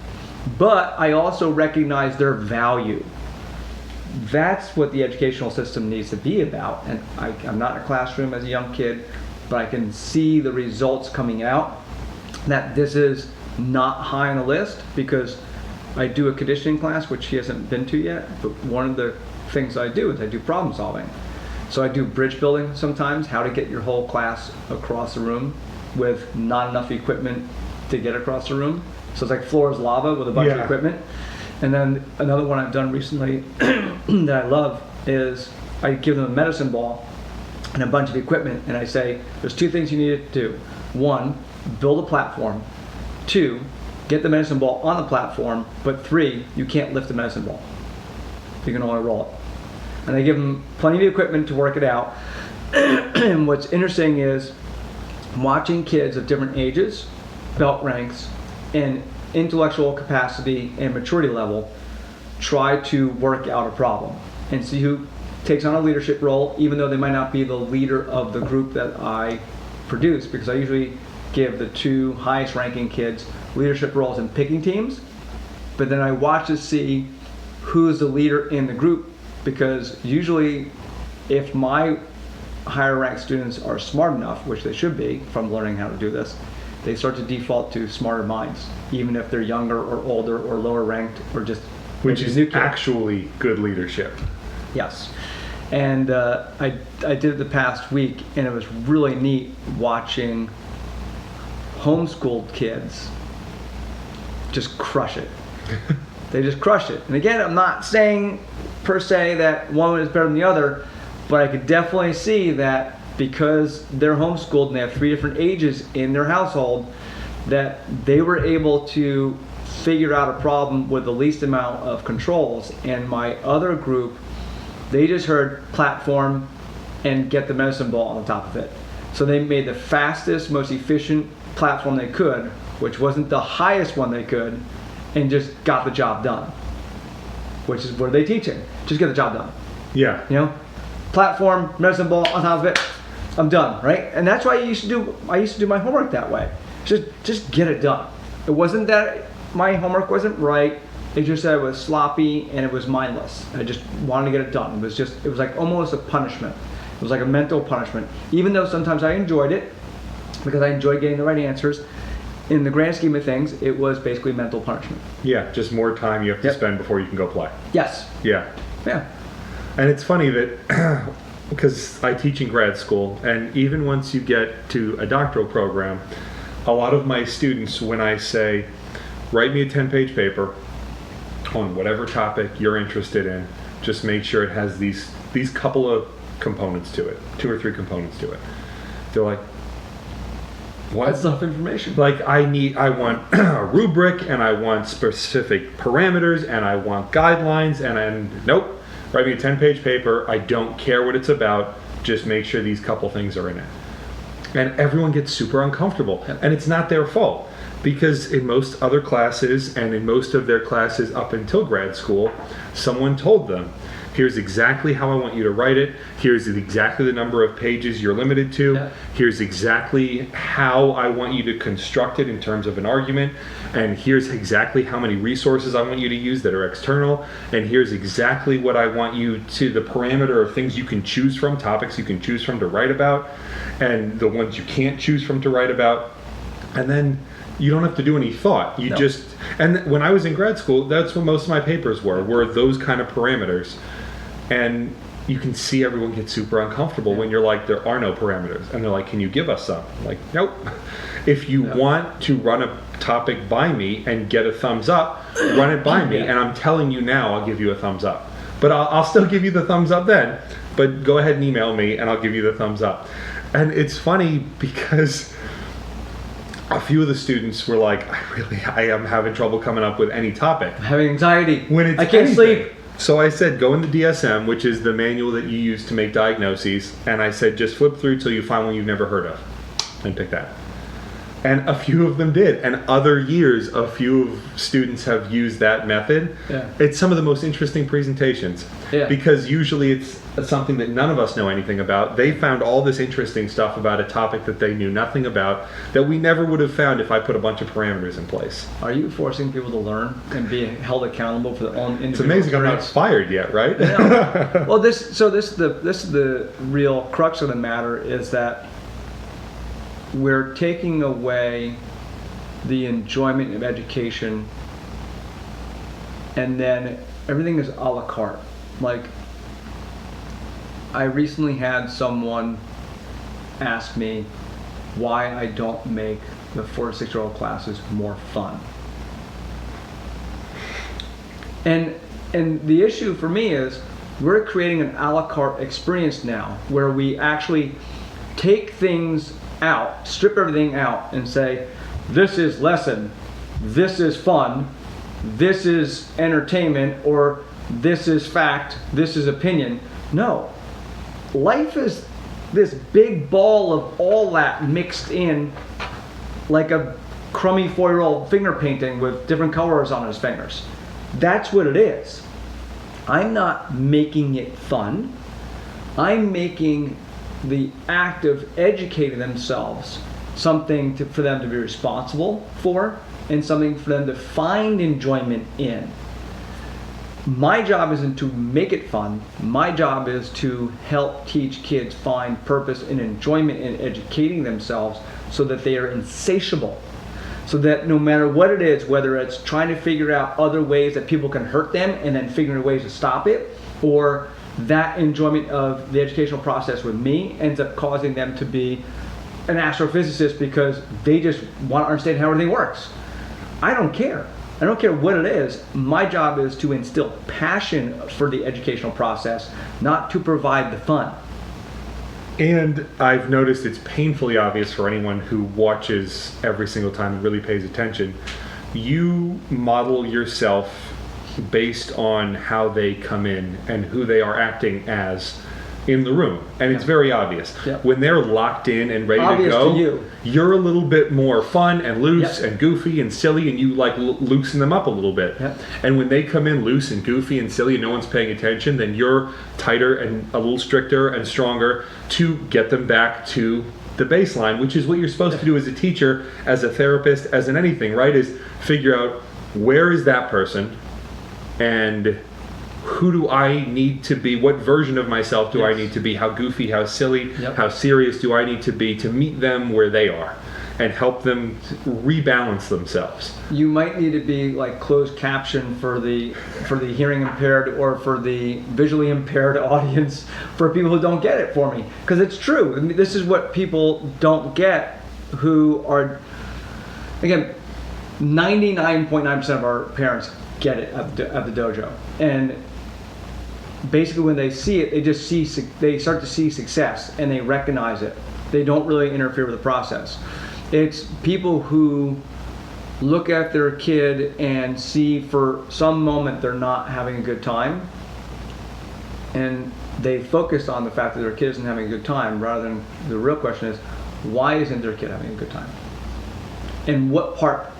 but I also recognize their value. That's what the educational system needs to be about. And I'm not in a classroom as a young kid, but I can see the results coming out, that this is not high on the list, because I do a conditioning class, which he hasn't been to yet, but one of the things I do is I do problem solving. So I do bridge building sometimes, how to get your whole class across the room with not enough equipment to get across the room. So it's like floor is lava with a bunch of equipment. And then another one I've done recently that I love is I give them a medicine ball and a bunch of equipment, and I say, there's two things you need to do. One, build a platform. Two, get the medicine ball on the platform. But three, you can't lift the medicine ball. You can only roll it. And I give them plenty of equipment to work it out. And what's interesting is watching kids of different ages, belt ranks, and intellectual capacity and maturity level try to work out a problem and see who takes on a leadership role, even though they might not be the leader of the group that I produce, because I usually give the two highest ranking kids leadership roles in picking teams, but then I watch to see who's the leader in the group, because usually if my higher ranked students are smart enough, which they should be from learning how to do this, they start to default to smarter minds, even if they're younger or older or lower ranked or just which is actually good leadership. Yes. And I did it the past week, and it was really neat watching homeschooled kids just crush it. They just crush it. And again, I'm not saying per se that one is better than the other, but I could definitely see that because they're homeschooled and they have three different ages in their household, that they were able to figure out a problem with the least amount of controls. And my other group, they just heard platform and get the medicine ball on the top of it. So they made the fastest, most efficient platform they could, which wasn't the highest one they could, and just got the job done. Which is what are they teaching? Just get the job done. Yeah. Platform, medicine ball on top of it, I'm done, right? And that's why I used to do my homework that way. Just get it done. It wasn't that my homework wasn't right. It just that it was sloppy and it was mindless. I just wanted to get it done. It was like almost a punishment. It was like a mental punishment. Even though sometimes I enjoyed it, because I enjoyed getting the right answers, in the grand scheme of things, it was basically mental punishment. Yeah, just more time you have to spend before you can go play. Yes. Yeah. And it's funny that, because I teach in grad school, and even once you get to a doctoral program, a lot of my students, when I say, write me a 10-page paper on whatever topic you're interested in, just make sure it has these couple of components to it, 2 or 3 components to it. They're like, what? That's enough information. Like I want a rubric, and I want specific parameters, and I want guidelines, and nope. Write me a 10-page paper. I don't care what it's about. Just make sure these couple things are in it. And everyone gets super uncomfortable. And it's not their fault. Because in most other classes, and in most of their classes up until grad school, someone told them, here's exactly how I want you to write it. Here's exactly the number of pages you're limited to. Yeah. Here's exactly how I want you to construct it in terms of an argument. And here's exactly how many resources I want you to use that are external. And here's exactly what I want you to, the parameter of things you can choose from, topics you can choose from to write about, and the ones you can't choose from to write about. And then You don't have to do any thought. You just, and when I was in grad school, that's what most of my papers were those kind of parameters. And you can see everyone get super uncomfortable when you're like, there are no parameters. And they're like, can you give us some? I'm like, nope. If you want to run a topic by me and get a thumbs up, run it by me. And I'm telling you now, I'll give you a thumbs up. But I'll still give you the thumbs up then. But go ahead and email me and I'll give you the thumbs up. And it's funny because a few of the students were like, I am having trouble coming up with any topic. I'm having anxiety. When it's I can't sleep. So I said, go in the DSM, which is the manual that you use to make diagnoses. And I said, just flip through till you find one you've never heard of and pick that. And a few of them did. And other years, a few of students have used that method. Yeah. It's some of the most interesting presentations. Yeah. Because usually it's something that none of us know anything about. They found all this interesting stuff about a topic that they knew nothing about that we never would have found if I put a bunch of parameters in place. Are you forcing people to learn and be held accountable for their own individual It's amazing experience? I'm not fired yet, right? Yeah. Well, this is the real crux of the matter is that we're taking away the enjoyment of education, and then everything is a la carte. Like, I recently had someone ask me why I don't make the 4 to 6-year-old classes more fun. And the issue for me is we're creating an a la carte experience now where we actually take things out, strip everything out and say, this is lesson, this is fun, this is entertainment, or this is fact, this is opinion. No. Life is this big ball of all that mixed in like a crummy 4-year-old finger painting with different colors on his fingers. That's what it is. I'm not making it fun. I'm making the act of educating themselves something for them to be responsible for and something for them to find enjoyment in. My job isn't to make it fun. My job is to help teach kids find purpose and enjoyment in educating themselves so that they are insatiable. So that no matter what it is, whether it's trying to figure out other ways that people can hurt them and then figuring ways to stop it, or that enjoyment of the educational process with me ends up causing them to be an astrophysicist because they just want to understand how everything works. I don't care. I don't care what it is. My job is to instill passion for the educational process, not to provide the fun. And I've noticed it's painfully obvious for anyone who watches every single time and really pays attention. You model yourself based on how they come in and who they are acting as in the room. And it's very obvious. Yep. When they're locked in and ready obvious to go, to you're a little bit more fun and loose and goofy and silly, and you like loosen them up a little bit. Yep. And when they come in loose and goofy and silly and no one's paying attention, then you're tighter and a little stricter and stronger to get them back to the baseline, which is what you're supposed to do as a teacher, as a therapist, as in anything, right? Is figure out where is that person and who do I need to be? What version of myself do I need to be? How goofy, how silly, how serious do I need to be to meet them where they are and help them rebalance themselves? You might need to be like closed caption for the hearing impaired or for the visually impaired audience for people who don't get it for me. Because it's true. I mean, this is what people don't get who are, again, 99.9% of our parents get it at the dojo. And basically when they see it, they start to see success and they recognize it. They don't really interfere with the process. It's people who look at their kid and see for some moment they're not having a good time, and they focus on the fact that their kid isn't having a good time rather than the real question is, why isn't their kid having a good time? And what part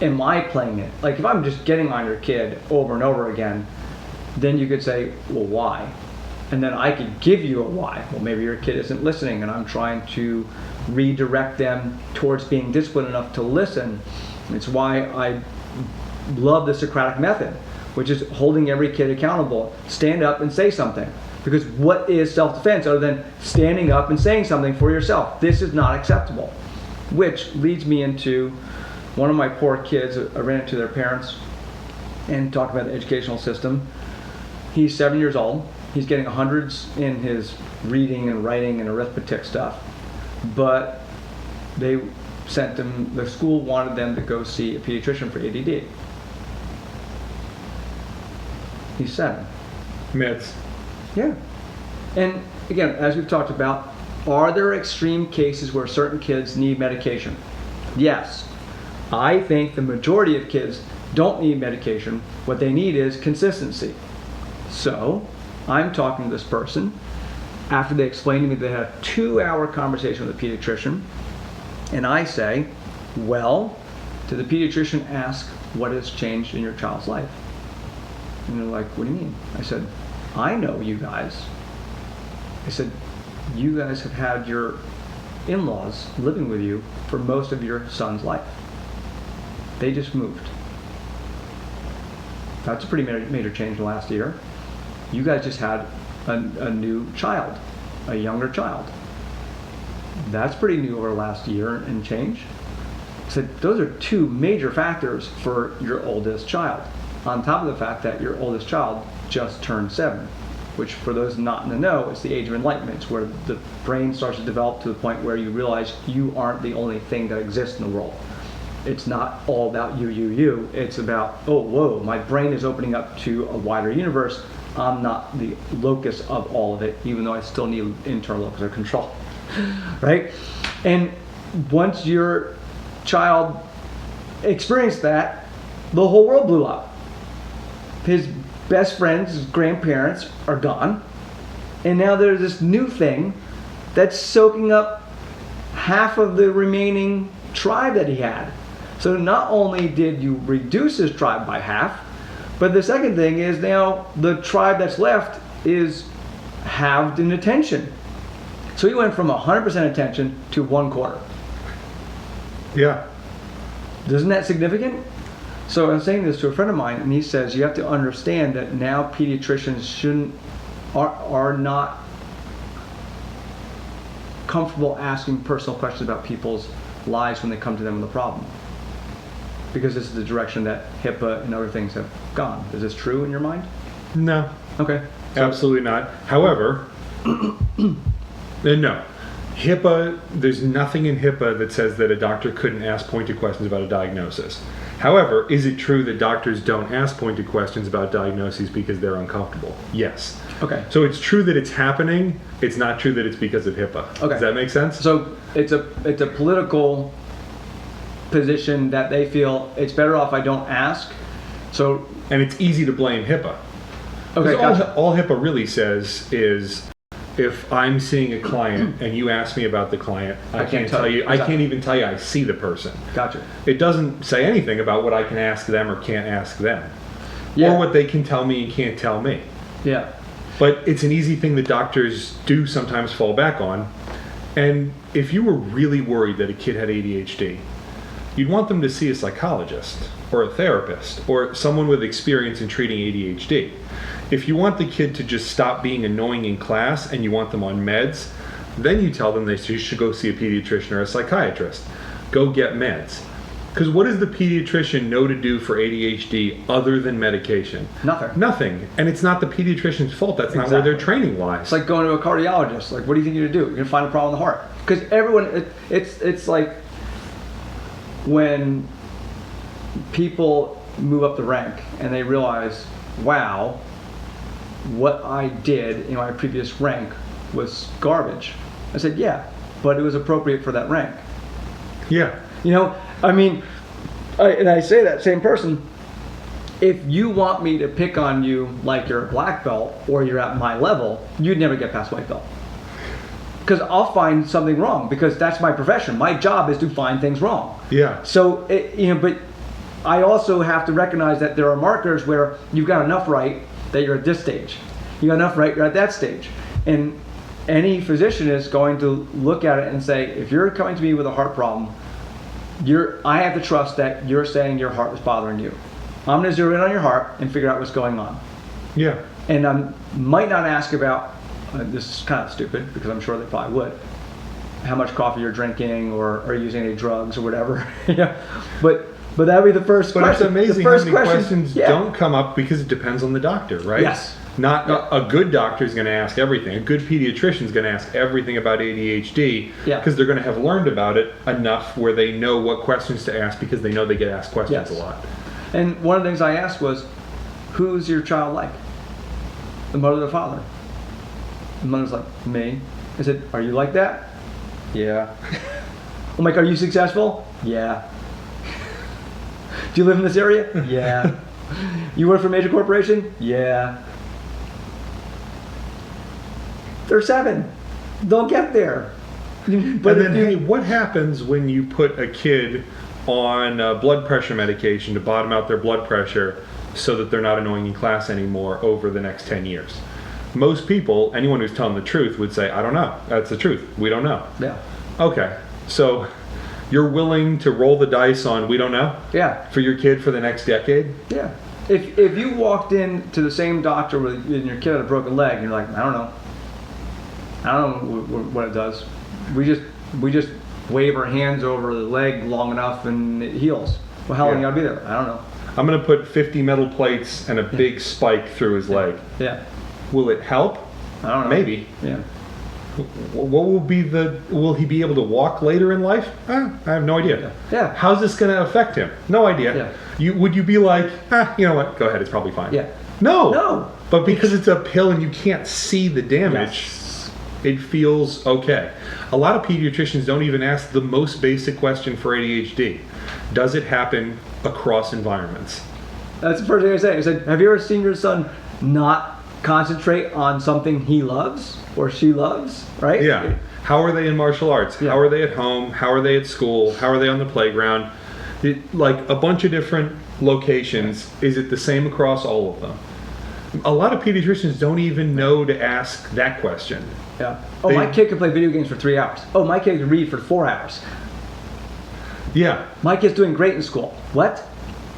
am I playing it? Like if I'm just getting on your kid over and over again, then you could say, well, why? And then I could give you a why. Well, maybe your kid isn't listening and I'm trying to redirect them towards being disciplined enough to listen. It's why I love the Socratic method, which is holding every kid accountable. Stand up and say something. Because what is self-defense other than standing up and saying something for yourself? This is not acceptable. Which leads me into One of my poor kids, I ran into their parents and talked about the educational system. He's 7 years old. He's getting hundreds in his reading and writing and arithmetic stuff. But they sent him, the school wanted them to go see a pediatrician for ADD. He's 7. Myths. Yeah. And again, as we've talked about, are there extreme cases where certain kids need medication? Yes. I think the majority of kids don't need medication. What they need is consistency. So, I'm talking to this person after they explained to me they had a 2-hour conversation with a pediatrician, and I say, well, did the pediatrician ask what has changed in your child's life? And they're like, what do you mean? I said, I know you guys. I said, you guys have had your in-laws living with you for most of your son's life. They just moved. That's a pretty major change in the last year. You guys just had a new child, a younger child. That's pretty new over the last year and change. So those are 2 major factors for your oldest child, on top of the fact that your oldest child just turned 7, which for those not in the know, is the age of enlightenment. It's where the brain starts to develop to the point where you realize you aren't the only thing that exists in the world. It's not all about you. It's about, oh, whoa, my brain is opening up to a wider universe. I'm not the locus of all of it, even though I still need internal locus of control, right? And once your child experienced that, the whole world blew up. His best friends, his grandparents are gone, and now there's this new thing that's soaking up half of the remaining tribe that he had. So not only did you reduce his tribe by half, but the second thing is now the tribe that's left is halved in attention. So he went from 100% attention to 1/4. Yeah. Isn't that significant? So I'm saying this to a friend of mine, and he says you have to understand that now pediatricians are not comfortable asking personal questions about people's lives when they come to them with a problem, because this is the direction that HIPAA and other things have gone. Is this true in your mind? No. Okay. So, absolutely not. However, no. HIPAA, there's nothing in HIPAA that says that a doctor couldn't ask pointed questions about a diagnosis. However, is it true that doctors don't ask pointed questions about diagnoses because they're uncomfortable? Yes. Okay. So it's true that it's happening. It's not true that it's because of HIPAA. Okay. Does that make sense? So it's a political position that they feel it's better off I don't ask. So, and it's easy to blame HIPAA. Okay. Gotcha. All HIPAA really says is, if I'm seeing a client and you ask me about the client, I can't tell you. Exactly. I can't even tell you I see the person. Gotcha. It doesn't say anything about what I can ask them or can't ask them, yeah, or what they can tell me and can't tell me. Yeah. But it's an easy thing that doctors do sometimes fall back on. And if you were really worried that a kid had ADHD, you'd want them to see a psychologist or a therapist or someone with experience in treating ADHD. If you want the kid to just stop being annoying in class and you want them on meds, then you tell them they should go see a pediatrician or a psychiatrist. Go get meds. Because what does the pediatrician know to do for ADHD other than medication? Nothing. Nothing. And it's not the pediatrician's fault. That's not where their training lies. It's like going to a cardiologist. Like, what do you think you're going to do? You're going to find a problem in the heart. Because everyone, it's like when people move up the rank and they realize, wow, what I did in my previous rank was garbage. I said, yeah, but it was appropriate for that rank. Yeah. You know, I mean, I say that same person, if you want me to pick on you like you're a black belt or you're at my level, you'd never get past white belt. Because I'll find something wrong, because that's my profession. My job is to find things wrong. Yeah. So, but I also have to recognize that there are markers where you've got enough right that you're at this stage. You got enough right, you're at that stage. And any physician is going to look at it and say, if you're coming to me with a heart problem, I have to trust that you're saying your heart is bothering you. I'm going to zero in on your heart and figure out what's going on. Yeah. And I might not ask about, this is kind of stupid because I'm sure they probably would, how much coffee you're drinking or are you using any drugs or whatever. Yeah. But that'd be the first question. But it's amazing how many questions don't come up because it depends on the doctor, right? Yes. Not a good doctor is going to ask everything. A good pediatrician is going to ask everything about ADHD because they're going to have learned about it enough where they know what questions to ask because they know they get asked questions a lot. And one of the things I asked was, who's your child like? The mother or the father? The mother's like, me. I said, are you like that? Yeah. I'm like, are you successful? Yeah. Do you live in this area? Yeah. You work for a major corporation? Yeah. They're 7. Don't get there. But then, hey, what happens when you put a kid on blood pressure medication to bottom out their blood pressure so that they're not annoying in class anymore over the next 10 years? Most people, anyone who's telling the truth, would say, I don't know. That's the truth. We don't know. Yeah. Okay. So you're willing to roll the dice on we don't know? Yeah. For your kid for the next decade? Yeah. If you walked in to the same doctor and your kid had a broken leg and you're like, I don't know what it does. We just wave our hands over the leg long enough and it heals. Well, how long you gotta be there? I don't know. I'm gonna put 50 metal plates and a big spike through his leg. Yeah. Will it help? I don't know. Maybe. Yeah. What will he be able to walk later in life? I have no idea. Yeah. How's this gonna affect him? No idea. Yeah. Would you be like, you know what? Go ahead. It's probably fine. Yeah. No. But because it's a pill and you can't see the damage. Yes. It feels okay. A lot of pediatricians don't even ask the most basic question for ADHD. Does it happen across environments? That's the first thing I say. I said, have you ever seen your son not concentrate on something he loves or she loves, right? Yeah. How are they in martial arts? Yeah. How are they at home? How are they at school? How are they on the playground? Like a bunch of different locations. Is it the same across all of them? A lot of pediatricians don't even know to ask that question. Yeah. Oh, my kid can play video games for 3 hours. Oh, my kid can read for 4 hours. Yeah. My kid's doing great in school. What?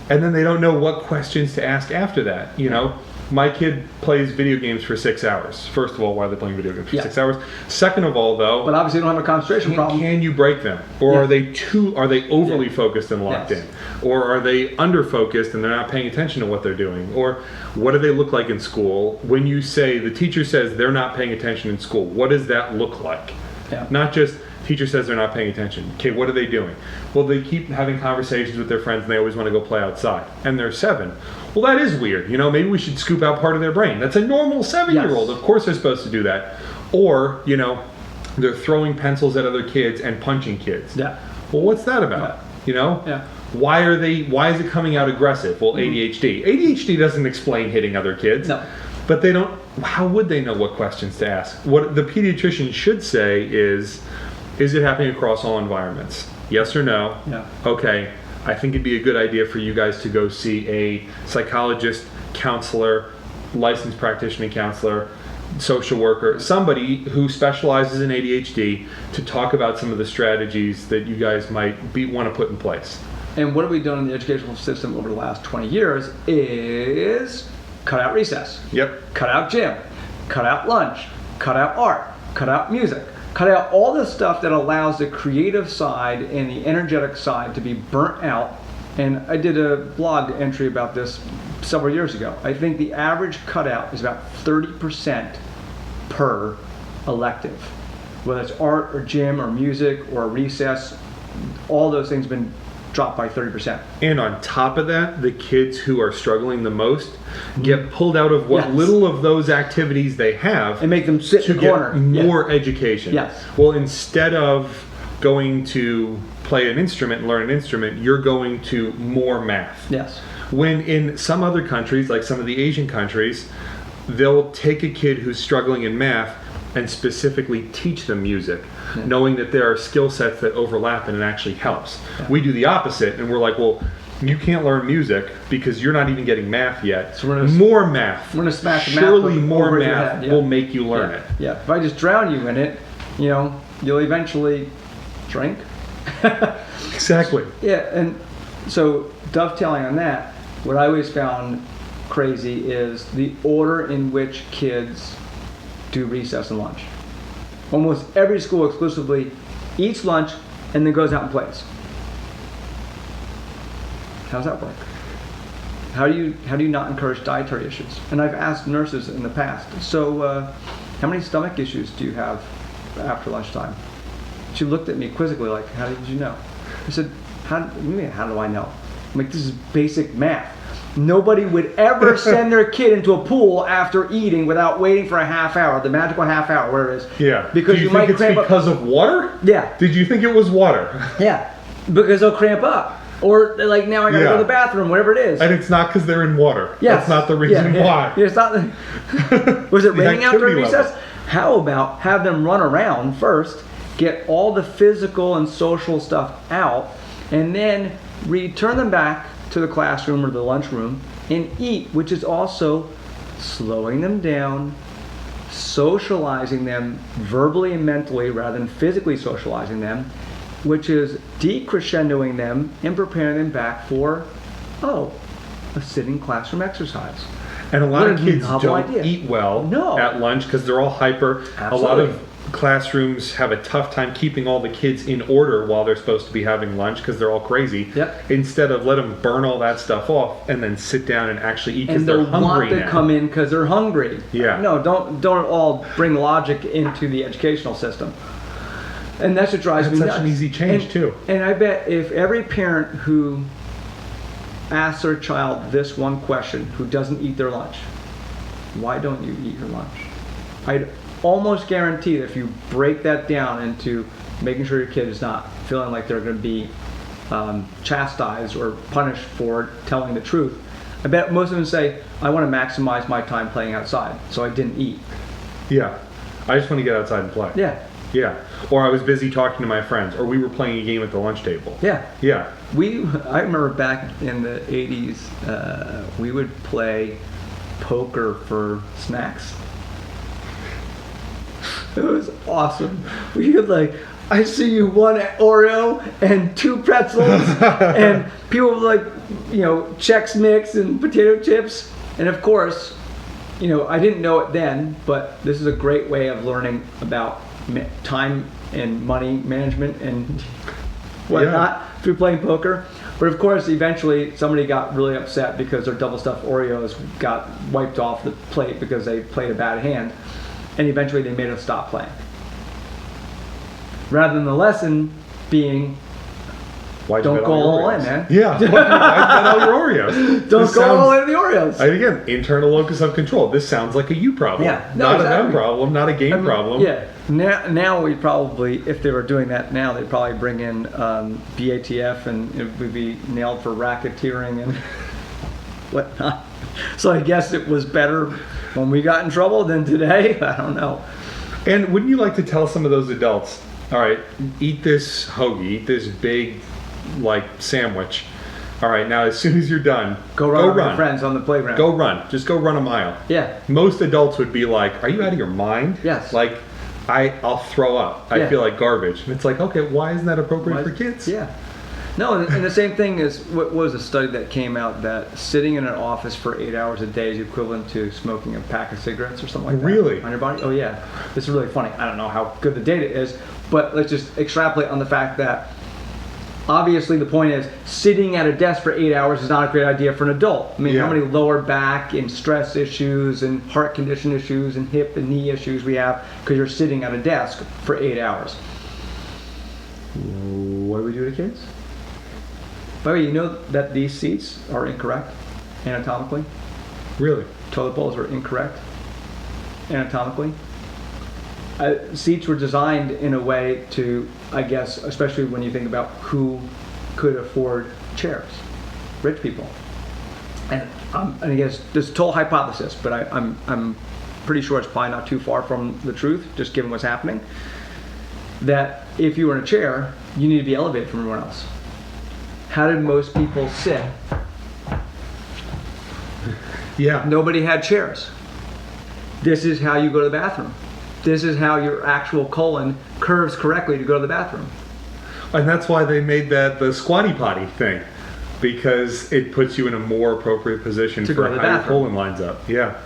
And then they don't know what questions to ask after that. You know, my kid plays video games for 6 hours. First of all, why are they playing video games for 6 hours? Second of all, though, but obviously they don't have a concentration problem. Can you break them? Or are they overly focused and locked in? Or are they under focused and they're not paying attention to what they're doing? Or what do they look like in school? When you say the teacher says they're not paying attention in school, what does that look like? Yeah. Not just teacher says they're not paying attention. Okay, what are they doing? Well, they keep having conversations with their friends and they always want to go play outside. And they're 7. Well, that is weird. You know, maybe we should scoop out part of their brain. That's a normal 7-year-old. Yes. Of course they're supposed to do that. Or, you know, they're throwing pencils at other kids and punching kids. Yeah. Well, what's that about? Yeah. You know? Yeah. Why is it coming out aggressive? Well, ADHD. ADHD doesn't explain hitting other kids. No. But they don't, how would they know what questions to ask? What the pediatrician should say is it happening across all environments? Yes or no? Yeah. Okay. I think it'd be a good idea for you guys to go see a psychologist, counselor, licensed practitioner counselor, social worker, somebody who specializes in ADHD to talk about some of the strategies that you guys might want to put in place. And what have we done in the educational system over the last 20 years is cut out recess. Yep. Cut out gym. Cut out lunch. Cut out art. Cut out music. Cut out all the stuff that allows the creative side and the energetic side to be burnt out. And I did a blog entry about this several years ago. I think the average cutout is about 30% per elective. Whether it's art or gym or music or recess, all those things have been dropped by 30%. And on top of that, the kids who are struggling the most get pulled out of what little of those activities they have and make them sit in the corner. More education. Yes. Well, instead of going to play an instrument and learn an instrument, you're going to more math. Yes. When in some other countries, like some of the Asian countries, they'll take a kid who's struggling in math and specifically teach them music, knowing that there are skill sets that overlap and it actually helps. Yeah. We do the opposite, and we're like, well, you can't learn music because you're not even getting math yet. So more math. We're gonna smash the math. Surely more math will make you learn it. Yeah. If I just drown you in it, you know, you'll eventually drink. Exactly. Yeah, and so dovetailing on that, what I always found crazy is the order in which kids do recess and lunch. Almost every school exclusively eats lunch and then goes out and plays. How does that work? How do you not encourage dietary issues? And I've asked nurses in the past, so how many stomach issues do you have after lunchtime? She looked at me quizzically like, how did you know? I said, how do I know? I'm like, this is basic math. Nobody would ever send their kid into a pool after eating without waiting for a half hour, the magical half hour, where it is. Yeah. Because you might cramp up. Because of water? Yeah. Did you think it was water? Yeah. Because they'll cramp up. Or like, now I gotta go to the bathroom, whatever it is. And it's not because they're in water. Yes. That's not the reason why. Yeah, it's not. Was it raining after recess? Level. How about have them run around first, get all the physical and social stuff out, and then return them back to the classroom or the lunchroom and eat, which is also slowing them down, socializing them verbally and mentally rather than physically socializing them, which is decrescendoing them and preparing them back for, a sitting classroom exercise. And a lot of kids don't eat well at lunch because they're all hyper. Absolutely. A lot of classrooms have a tough time keeping all the kids in order while they're supposed to be having lunch because they're all crazy. Yep. Instead of let them burn all that stuff off and then sit down and actually eat because they're hungry now. And they want to come in because they're hungry. Yeah. No, don't all bring logic into the educational system. And that's what drives me nuts. That's such an easy change too. And I bet if every parent who asks their child this one question, who doesn't eat their lunch, why don't you eat your lunch? I'd almost guarantee that if you break that down into making sure your kid is not feeling like they're going to be chastised or punished for telling the truth, I bet most of them say, I want to maximize my time playing outside, so I didn't eat. Yeah. I just want to get outside and play. Yeah. Yeah. Or I was busy talking to my friends, or we were playing a game at the lunch table. Yeah. Yeah. I remember back in the 80s, we would play poker for snacks. It was awesome. We could I see you one Oreo and 2 pretzels, and people would Chex Mix and potato chips. And of course, I didn't know it then, but this is a great way of learning about time and money management and whatnot through playing poker. But of course, eventually somebody got really upset because their double stuffed Oreos got wiped off the plate because they played a bad hand, and eventually they made us stop playing. Rather than the lesson being, don't go all in, man. Yeah, why'd you bet all your Oreos? Don't go all in the Oreos. And again, internal locus of control. This sounds like a you problem. Yeah, not a them problem, not a game problem. Yeah. Now we probably, if they were doing that now, they'd probably bring in BATF and it would be nailed for racketeering and whatnot. So I guess it was better when we got in trouble than today. I don't know. And wouldn't you like to tell some of those adults, all right, eat this hoagie, eat this big sandwich. All right, now as soon as you're done, go run with your friends on the playground. Go run. Just go run a mile. Yeah. Most adults would be like, are you out of your mind? Yes. I'll throw up. I feel like garbage. And it's like, okay, why isn't that appropriate for kids? Yeah. No, and the same thing is, what was a study that came out that sitting in an office for 8 hours a day is equivalent to smoking a pack of cigarettes or something like that. Really? On your body? Oh yeah. This is really funny. I don't know how good the data is, but let's just extrapolate on the fact that obviously the point is sitting at a desk for 8 hours is not a great idea for an adult. I mean, how many lower back and stress issues and heart condition issues and hip and knee issues we have because you're sitting at a desk for 8 hours. What do we do to kids? By the way, you know that these seats are incorrect anatomically? Really? Toilet bowls are incorrect anatomically. Seats were designed in a way to, I guess, especially when you think about who could afford chairs, rich people. And I guess this is a total hypothesis, but I'm pretty sure it's probably not too far from the truth, just given what's happening, that if you were in a chair, you need to be elevated from everyone else. How did most people sit? Yeah. Nobody had chairs. This is how you go to the bathroom. This is how your actual colon curves correctly to go to the bathroom. And that's why they made the squatty potty thing, because it puts you in a more appropriate position for how your colon lines up. Yeah.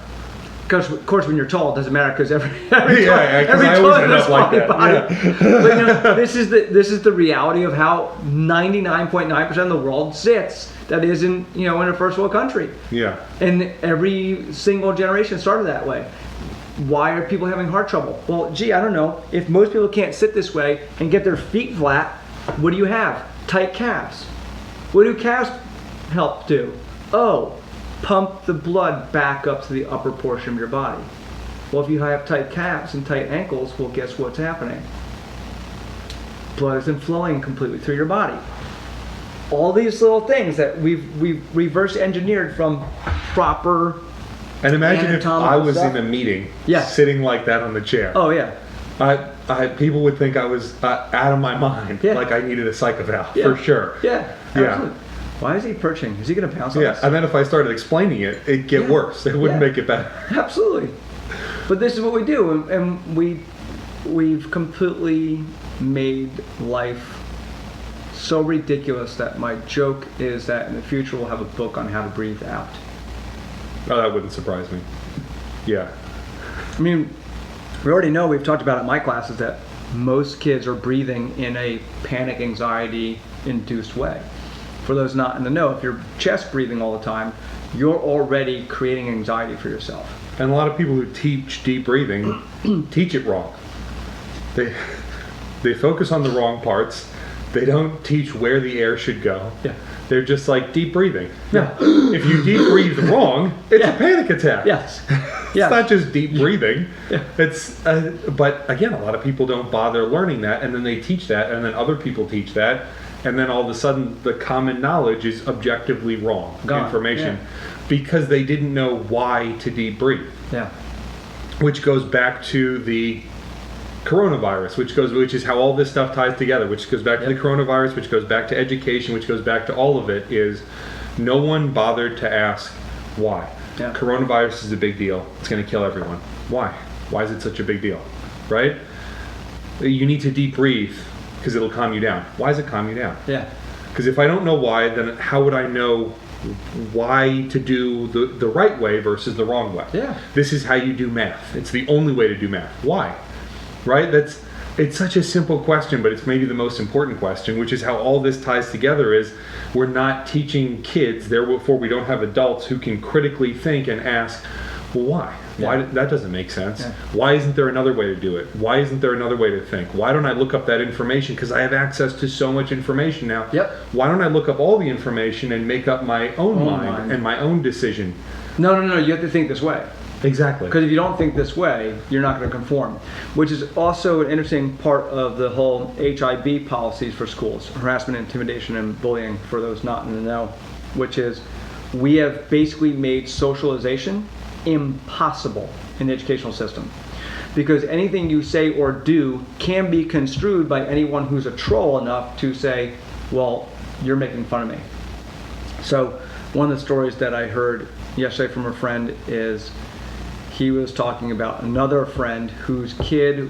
Because of course, when you're tall, it doesn't matter because every I always end up like that. But this is the reality of how 99.9% of the world sits. That is in a first world country. Yeah. And every single generation started that way. Why are people having heart trouble? Well, gee, I don't know. If most people can't sit this way and get their feet flat, what do you have? Tight calves. What do calves help do? Oh, pump the blood back up to the upper portion of your body. Well, if you have tight calves and tight ankles, well, guess what's happening? Blood isn't flowing completely through your body. All these little things that we've reverse engineered from proper. And imagine if I was in a meeting, sitting like that on the chair. Oh yeah. People would think I was out of my mind, like I needed a psych eval for sure. Yeah. Absolutely. Why is he perching? Is he going to pounce on us? And then if I started explaining it, it'd get worse. It wouldn't make it better. Absolutely. But this is what we do, and we've completely made life so ridiculous that my joke is that in the future we'll have a book on how to breathe out. Oh, that wouldn't surprise me. Yeah. I mean, we already know, we've talked about it in my classes, that most kids are breathing in a panic, anxiety induced way. For those not in the know, if you're chest breathing all the time, you're already creating anxiety for yourself. And a lot of people who teach deep breathing teach it wrong. They focus on the wrong parts. They don't teach where the air should go. Yeah. They're just like deep breathing. Yeah. If you deep breathe wrong, it's a panic attack. Yes. It's not just deep breathing. Yeah. It's but again, a lot of people don't bother learning that, and then they teach that, and then other people teach that. And then all of a sudden, the common knowledge is objectively wrong information because they didn't know why to deep breathe. Yeah. Which goes back to the coronavirus, which is how all this stuff ties together, which goes back to the coronavirus, which goes back to education, which goes back to all of it, is no one bothered to ask why. Yeah. Coronavirus is a big deal. It's going to kill everyone. Why? Why is it such a big deal? Right? You need to deep breathe because it'll calm you down. Why does it calm you down? Yeah. Because if I don't know why, then how would I know why to do the right way versus the wrong way? Yeah. This is how you do math. It's the only way to do math. Why? Right? It's such a simple question, but it's maybe the most important question, which is how all this ties together is we're not teaching kids, therefore we don't have adults who can critically think and ask, well, why? Why that doesn't make sense. Yeah. Why isn't there another way to do it? Why isn't there another way to think? Why don't I look up that information? Because I have access to so much information now. Yep. Why don't I look up all the information and make up my own mind and my own decision? No. You have to think this way. Exactly. Because if you don't think this way, you're not going to conform. Which is also an interesting part of the whole HIB policies for schools, harassment, intimidation, and bullying, for those not in the know, which is we have basically made socialization impossible in the educational system. Because anything you say or do can be construed by anyone who's a troll enough to say, well, you're making fun of me. So one of the stories that I heard yesterday from a friend is he was talking about another friend whose kid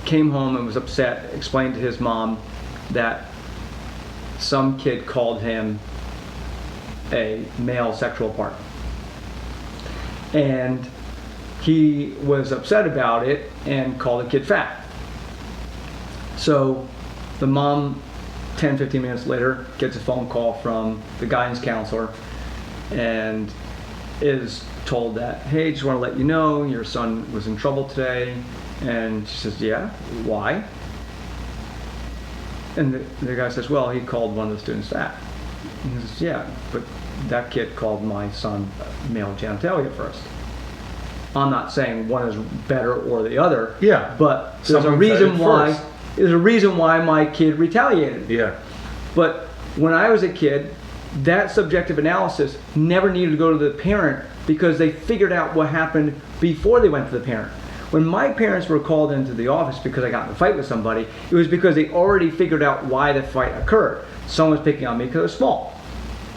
came home and was upset, explained to his mom that some kid called him a male sexual part. And he was upset about it and called the kid fat. So the mom, 10-15 minutes later, gets a phone call from the guidance counselor and is told that, hey, just want to let you know your son was in trouble today. And she says, yeah, why? And the guy says, well, he called one of the students fat. And he says, yeah, but that kid called my son male genitalia first. I'm not saying one is better or the other. Yeah. But there's a reason why. There's a reason why my kid retaliated. Yeah. But when I was a kid, that subjective analysis never needed to go to the parent because they figured out what happened before they went to the parent. When my parents were called into the office because I got in a fight with somebody, it was because they already figured out why the fight occurred. Someone was picking on me because I was small,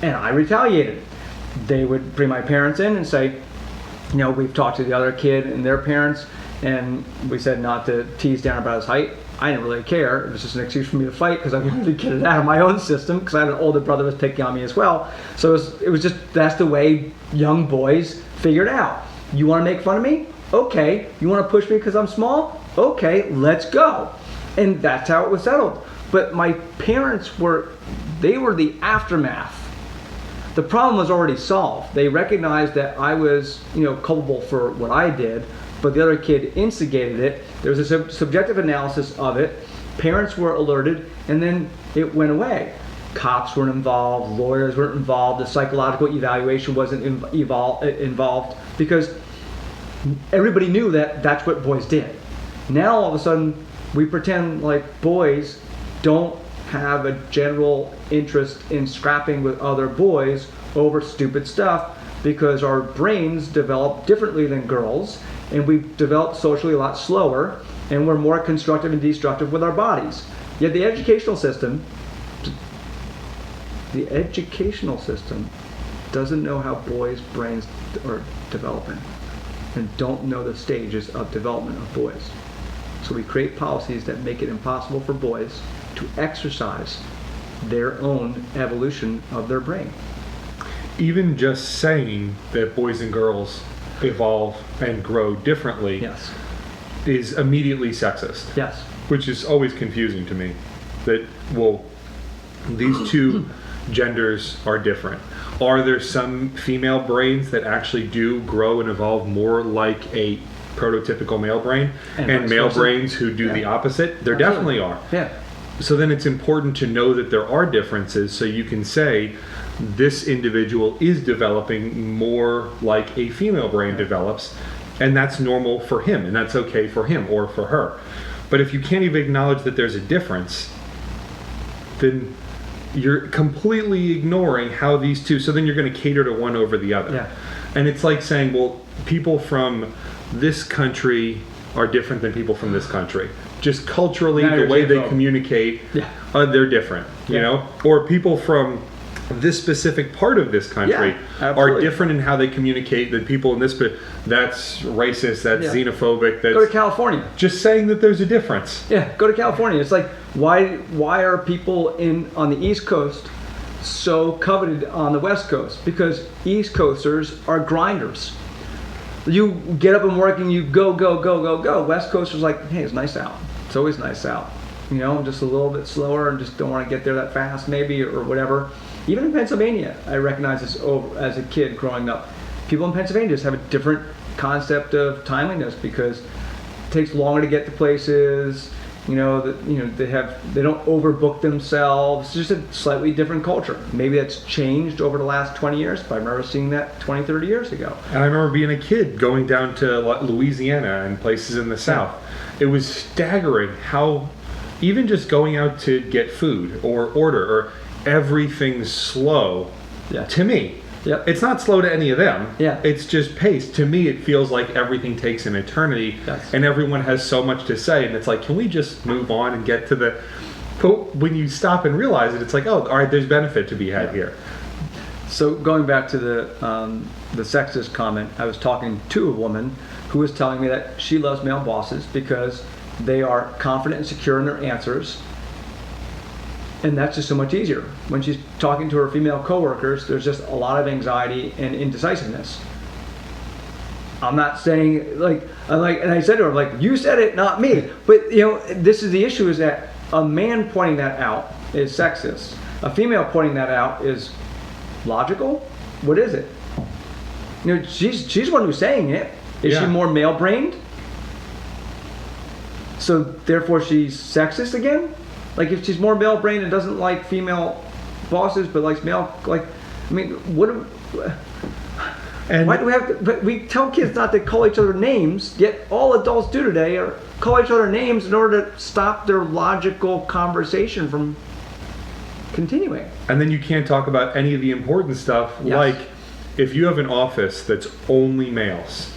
and I retaliated. They would bring my parents in and say, you know, we've talked to the other kid and their parents, and we said not to tease down about his height. I didn't really care. It was just an excuse for me to fight because I wanted to get it out of my own system because I had an older brother who was picking on me as well. So it was just, that's the way young boys figured out. You want to make fun of me? Okay. You want to push me because I'm small? Okay, let's go. And that's how it was settled. But my parents were the aftermath. The problem was already solved. They recognized that I was, culpable for what I did, but the other kid instigated it. There was a subjective analysis of it. Parents were alerted, and then it went away. Cops weren't involved, lawyers weren't involved, the psychological evaluation wasn't involved because everybody knew that that's what boys did. Now all of a sudden, we pretend like boys don't have a general interest in scrapping with other boys over stupid stuff because our brains develop differently than girls, and we develop socially a lot slower, and we're more constructive and destructive with our bodies. Yet the educational system doesn't know how boys' brains are developing and don't know the stages of development of boys. So we create policies that make it impossible for boys to exercise their own evolution of their brain. Even just saying that boys and girls evolve and grow differently Yes. is immediately sexist. Yes. Which is always confusing to me. That, well, these two genders are different. Are there some female brains that actually do grow and evolve more like a prototypical male brain, and male brains who do the opposite? There definitely are. Yeah. So then it's important to know that there are differences, so you can say this individual is developing more like a female brain develops, and that's normal for him, and that's okay for him or for her. But if you can't even acknowledge that there's a difference, then you're completely ignoring how these two, so then you're going to cater to one over the other. Yeah. And it's like saying, well, people from this country are different than people from this country. Just culturally, the way they communicate, they're different, you know? Or people from this specific part of this country are different in how they communicate than people in this, but that's racist, that's xenophobic, that's... Go to California. Just saying that there's a difference. Yeah, go to California. It's like, why are people on the East Coast so coveted on the West Coast? Because East Coasters are grinders. You get up and work and you go. West Coasters like, hey, it's nice out. It's always nice out. I'm just a little bit slower and just don't want to get there that fast maybe or whatever. Even in Pennsylvania, I recognize this as a kid growing up. People in Pennsylvania just have a different concept of timeliness because it takes longer to get to places. They don't overbook themselves. It's just a slightly different culture. Maybe that's changed over the last 20 years, but I remember seeing that 20, 30 years ago. And I remember being a kid going down to Louisiana and places in the South. It was staggering how even just going out to get food or order, or everything's slow to me. Yep. It's not slow to any of them. Yeah. It's just paced. To me, it feels like everything takes an eternity, and everyone has so much to say, and it's like, can we just move on and get to the... But when you stop and realize it, it's like, oh, all right, there's benefit to be had here. So going back to the sexist comment, I was talking to a woman who was telling me that she loves male bosses because they are confident and secure in their answers. And that's just so much easier. When she's talking to her female coworkers, there's just a lot of anxiety and indecisiveness. I'm not saying and I said to her, you said it, not me. But this is the issue: is that a man pointing that out is sexist. A female pointing that out is logical. What is it? She's the one who's saying it. Is she more male-brained? So therefore, she's sexist again. If she's more male-brained and doesn't like female bosses, but likes male, why do we have to, but we tell kids not to call each other names, yet all adults do today, or call each other names in order to stop their logical conversation from continuing. And then you can't talk about any of the important stuff, like if you have an office that's only males,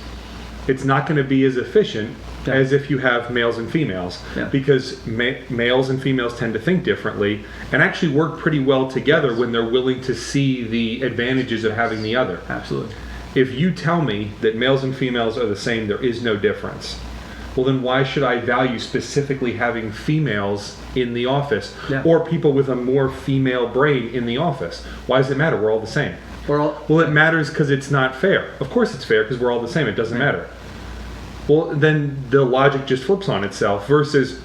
it's not going to be as efficient as if you have males and females, because males and females tend to think differently and actually work pretty well together when they're willing to see the advantages of having the other. Absolutely. If you tell me that males and females are the same, there is no difference. well then why should I value specifically having females in the office Yeah. or people with a more female brain in the office? Why does it matter? We're all the same. Well, it matters because it's not fair. Of course it's fair because we're all the same. It doesn't matter. Well, then the logic just flips on itself versus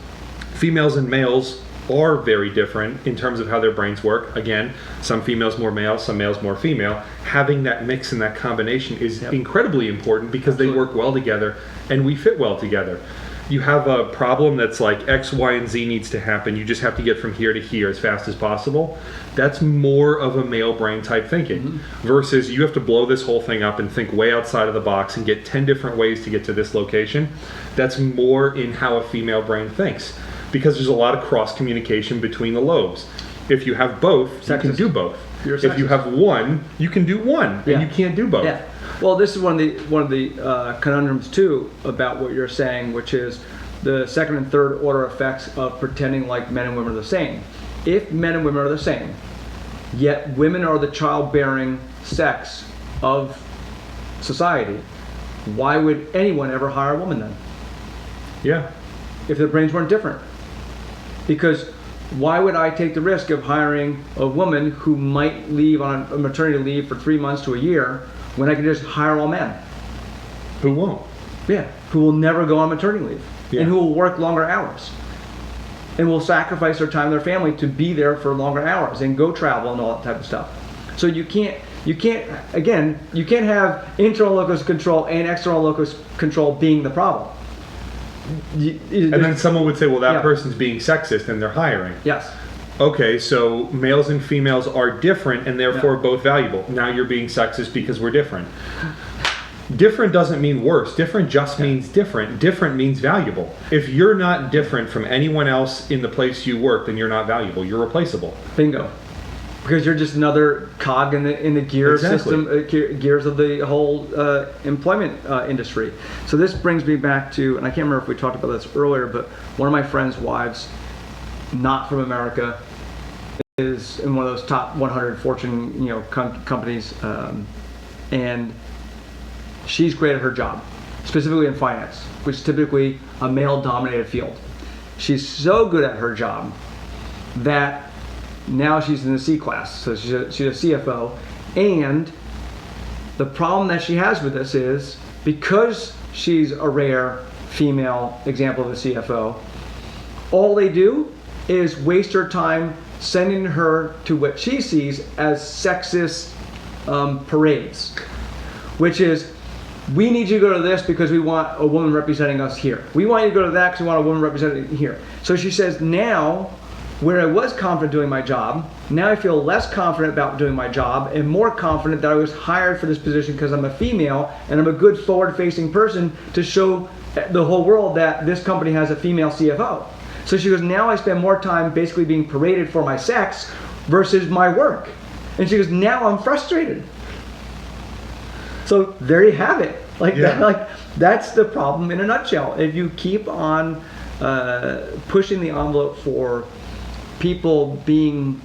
females and males are very different in terms of how their brains work. Again, some females more male, some males more female. Having that mix and that combination is incredibly important because they work well together and we fit well together. You have a problem that's like X, Y, and Z needs to happen. You just have to get from here to here as fast as possible. That's more of a male brain type thinking versus you have to blow this whole thing up and think way outside of the box and get 10 different ways to get to this location. That's more in how a female brain thinks because there's a lot of cross communication between the lobes. If you have both, you can do both. If you have one, you can do one, and you can't do both. Yeah. Well, this is one of the conundrums too about what you're saying, which is the second and third order effects of pretending like men and women are the same. If men and women are the same, yet women are the childbearing sex of society, why would anyone ever hire a woman then? Yeah. If their brains weren't different. Because why would I take the risk of hiring a woman who might leave on a maternity leave for 3 months to a year when I can just hire all men? Who won't? Yeah, who will never go on maternity leave Yeah. and who will work longer hours and will sacrifice their time and their family to be there for longer hours and go travel and all that type of stuff. So you can't have internal locus control and external locus control being the problem. And then someone would say, well, that person's being sexist and they're hiring. Yes. Okay, so males and females are different and therefore both valuable. Now you're being sexist because we're different. Different doesn't mean worse. Different just means different. Different means valuable. If you're not different from anyone else in the place you work, then you're not valuable. You're replaceable. Bingo. Because you're just another cog in the gear system, gears of the whole employment industry. So this brings me back to, and I can't remember if we talked about this earlier, but one of my friend's wives, not from America, is in one of those top 100 Fortune companies, and she's great at her job, specifically in finance, which is typically a male-dominated field. She's so good at her job that now she's in the C class, so she's a CFO, and the problem that she has with this is because she's a rare female example of a CFO, all they do is waste her time sending her to what she sees as sexist parades, which is, we need you to go to this because we want a woman representing us here. We want you to go to that because we want a woman representing here. So she says, now, where I was confident doing my job, now I feel less confident about doing my job and more confident that I was hired for this position because I'm a female and I'm a good forward-facing person to show the whole world that this company has a female CFO. So she goes, now I spend more time basically being paraded for my sex versus my work. And she goes, now I'm frustrated. So there you have it. That's the problem in a nutshell. If you keep on pushing the envelope for people being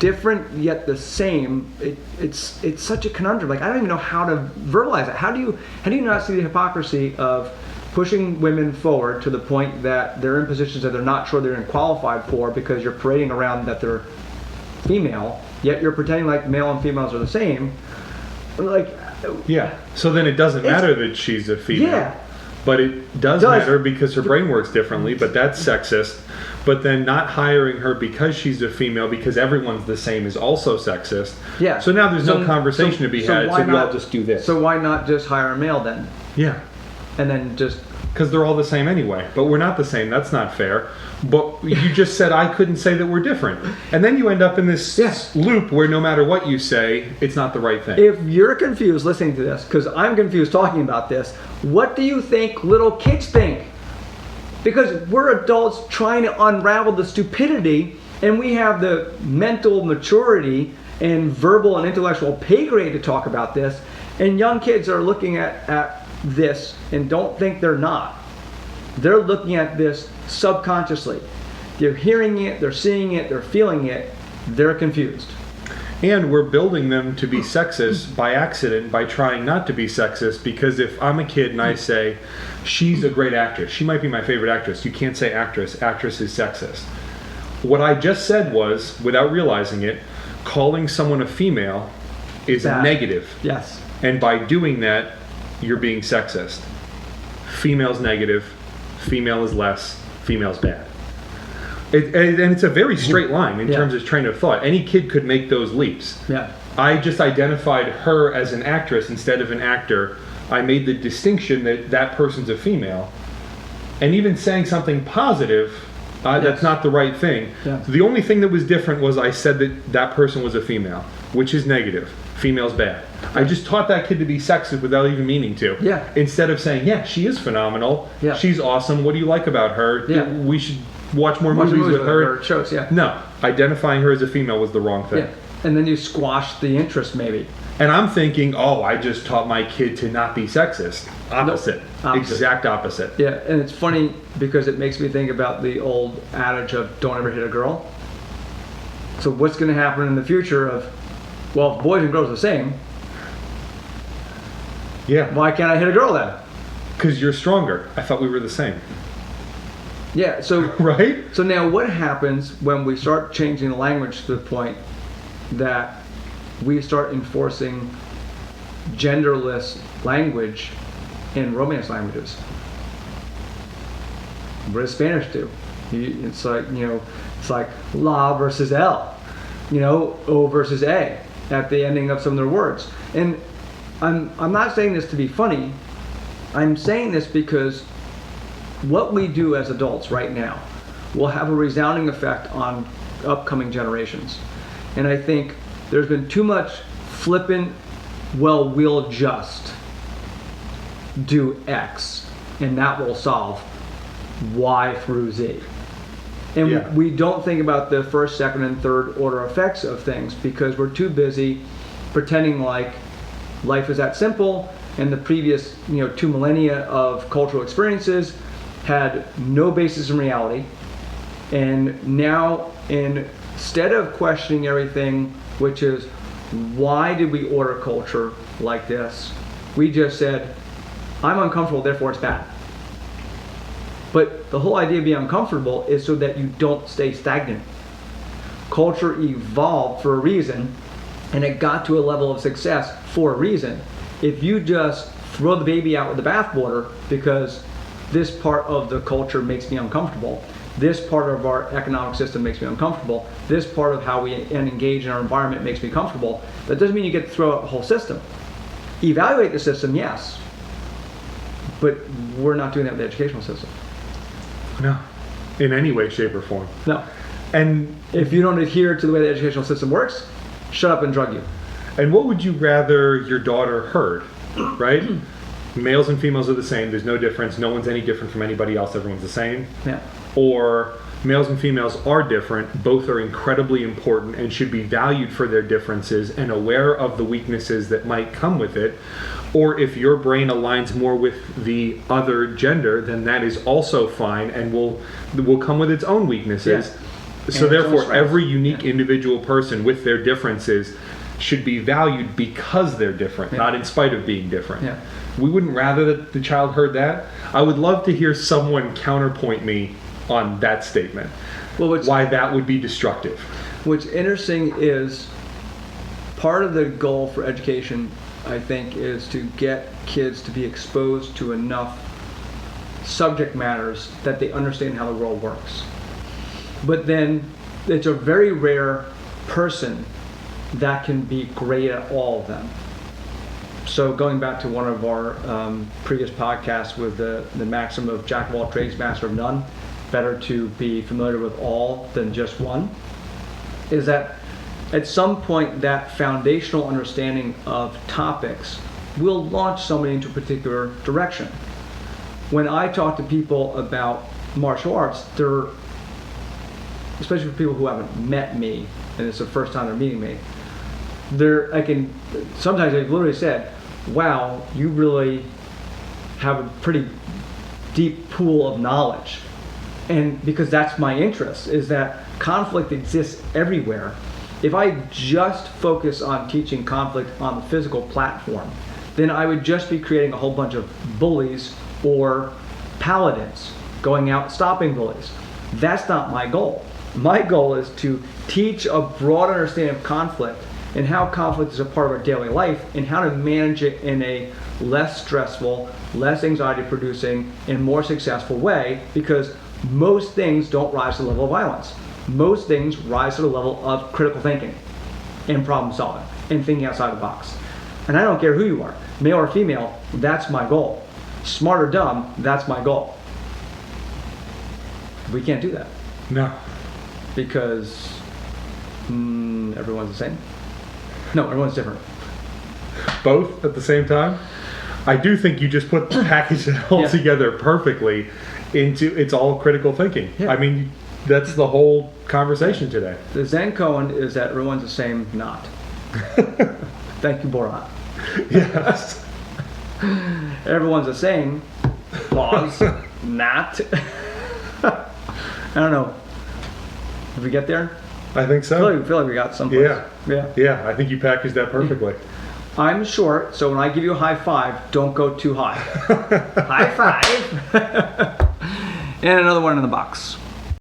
different yet the same, it's such a conundrum. Like, I don't even know how to verbalize it. How do you not see the hypocrisy of pushing women forward to the point that they're in positions that they're not sure they're qualified for because you're parading around that they're female, yet you're pretending like male and females are the same? So then it doesn't matter that she's a female. But it does matter because her brain works differently, but that's sexist. But then not hiring her because she's a female, because everyone's the same, is also sexist. Yeah. So now there's no conversation to be had, so we all just do this. So why not just hire a male then? Yeah. And then just... Because they're all the same anyway. But we're not the same. That's not fair. But you just said I couldn't say that we're different. And then you end up in this loop where no matter what you say, it's not the right thing. If you're confused listening to this, because I'm confused talking about this, what do you think little kids think? Because we're adults trying to unravel the stupidity, and we have the mental maturity and verbal and intellectual pay grade to talk about this, and young kids are looking at this and don't think they're not. They're looking at this subconsciously. They're hearing it, they're seeing it, they're feeling it, they're confused. And we're building them to be sexist by accident by trying not to be sexist, because if I'm a kid and I say, she's a great actress, she might be my favorite actress, you can't say actress, actress is sexist. What I just said was, without realizing it, calling someone a female is a negative. Yes. And by doing that, you're being sexist. Female's negative, female is less, female's bad. And it's a very straight line in terms of train of thought. Any kid could make those leaps. Yeah. I just identified her as an actress instead of an actor. I made the distinction that that person's a female. And even saying something positive, that's not the right thing. Yeah. The only thing that was different was I said that that person was a female, which is negative. Female's bad. I just taught that kid to be sexist without even meaning to. Yeah. Instead of saying, yeah, she is phenomenal. Yeah. She's awesome. What do you like about her? Yeah. We should watch more movies with her. Shows, yeah. No. Identifying her as a female was the wrong thing. Yeah. And then you squash the interest, maybe. And I'm thinking, oh, I just taught my kid to not be sexist. Opposite. Exact opposite. Yeah, and it's funny because it makes me think about the old adage of don't ever hit a girl. So what's going to happen in the future of, well, if boys and girls are the same, why can't I hit a girl then? Because you're stronger. I thought we were the same. Yeah, so right? So now what happens when we start changing the language to the point that we start enforcing genderless language in Romance languages? What does Spanish do? It's like, it's like la versus el, o versus a at the ending of some of their words. And I'm not saying this to be funny. I'm saying this because what we do as adults right now will have a resounding effect on upcoming generations. And I think there's been too much flippant, well, we'll just do X and that will solve Y through Z. And we don't think about the first, second, and third order effects of things because we're too busy pretending like life is that simple, and the previous 2 millennia of cultural experiences had no basis in reality. And now, instead of questioning everything, which is why did we order culture like this, we just said, I'm uncomfortable, therefore it's bad. But the whole idea of being uncomfortable is so that you don't stay stagnant. Culture evolved for a reason, and it got to a level of success for a reason. If you just throw the baby out with the bathwater because this part of the culture makes me uncomfortable, this part of our economic system makes me uncomfortable, this part of how we engage in our environment makes me comfortable, that doesn't mean you get to throw out the whole system. Evaluate the system, yes, but we're not doing that with the educational system. No, in any way, shape, or form. No. And if you don't adhere to the way the educational system works, shut up and drug you. And what would you rather your daughter heard, right? Males and females are the same. There's no difference. No one's any different from anybody else. Everyone's the same. Yeah. Or males and females are different. Both are incredibly important and should be valued for their differences and aware of the weaknesses that might come with it. Or if your brain aligns more with the other gender, then that is also fine and will come with its own weaknesses. Yeah. So therefore, every unique individual person with their differences should be valued because they're different, not in spite of being different. Yeah. We wouldn't rather that the child heard that. I would love to hear someone counterpoint me on that statement. Well, why that would be destructive. What's interesting is part of the goal for education, I think, is to get kids to be exposed to enough subject matters that they understand how the world works. But then it's a very rare person that can be great at all of them. So going back to one of our previous podcasts with the maxim of jack of all trades, master of none, better to be familiar with all than just one, is that at some point that foundational understanding of topics will launch somebody into a particular direction. When I talk to people about martial arts, they're, especially for people who haven't met me and it's the first time they're meeting me, sometimes they've literally said, wow, you really have a pretty deep pool of knowledge. And because that's my interest, is that conflict exists everywhere. If I just focus on teaching conflict on the physical platform, then I would just be creating a whole bunch of bullies or paladins going out stopping bullies. That's not my goal. My goal is to teach a broad understanding of conflict and how conflict is a part of our daily life and how to manage it in a less stressful, less anxiety producing, and more successful way, because most things don't rise to the level of violence. Most things rise to the level of critical thinking and problem solving and thinking outside the box. And I don't care who you are, male or female, that's my goal. Smart or dumb, that's my goal. We can't do that. No. Because everyone's the same? No, everyone's different. Both at the same time? I do think you just packaged it all together perfectly into, it's all critical thinking. Yeah. I mean, that's the whole conversation today. The Zen koan is that everyone's the same, not. Thank you, Borat. Yes. Everyone's the same, pause, not. I don't know. Did we get there? I think so. I feel like we got someplace. Yeah, I think you packaged that perfectly. I'm short, so when I give you a high five, don't go too high. High five. And another one in the box.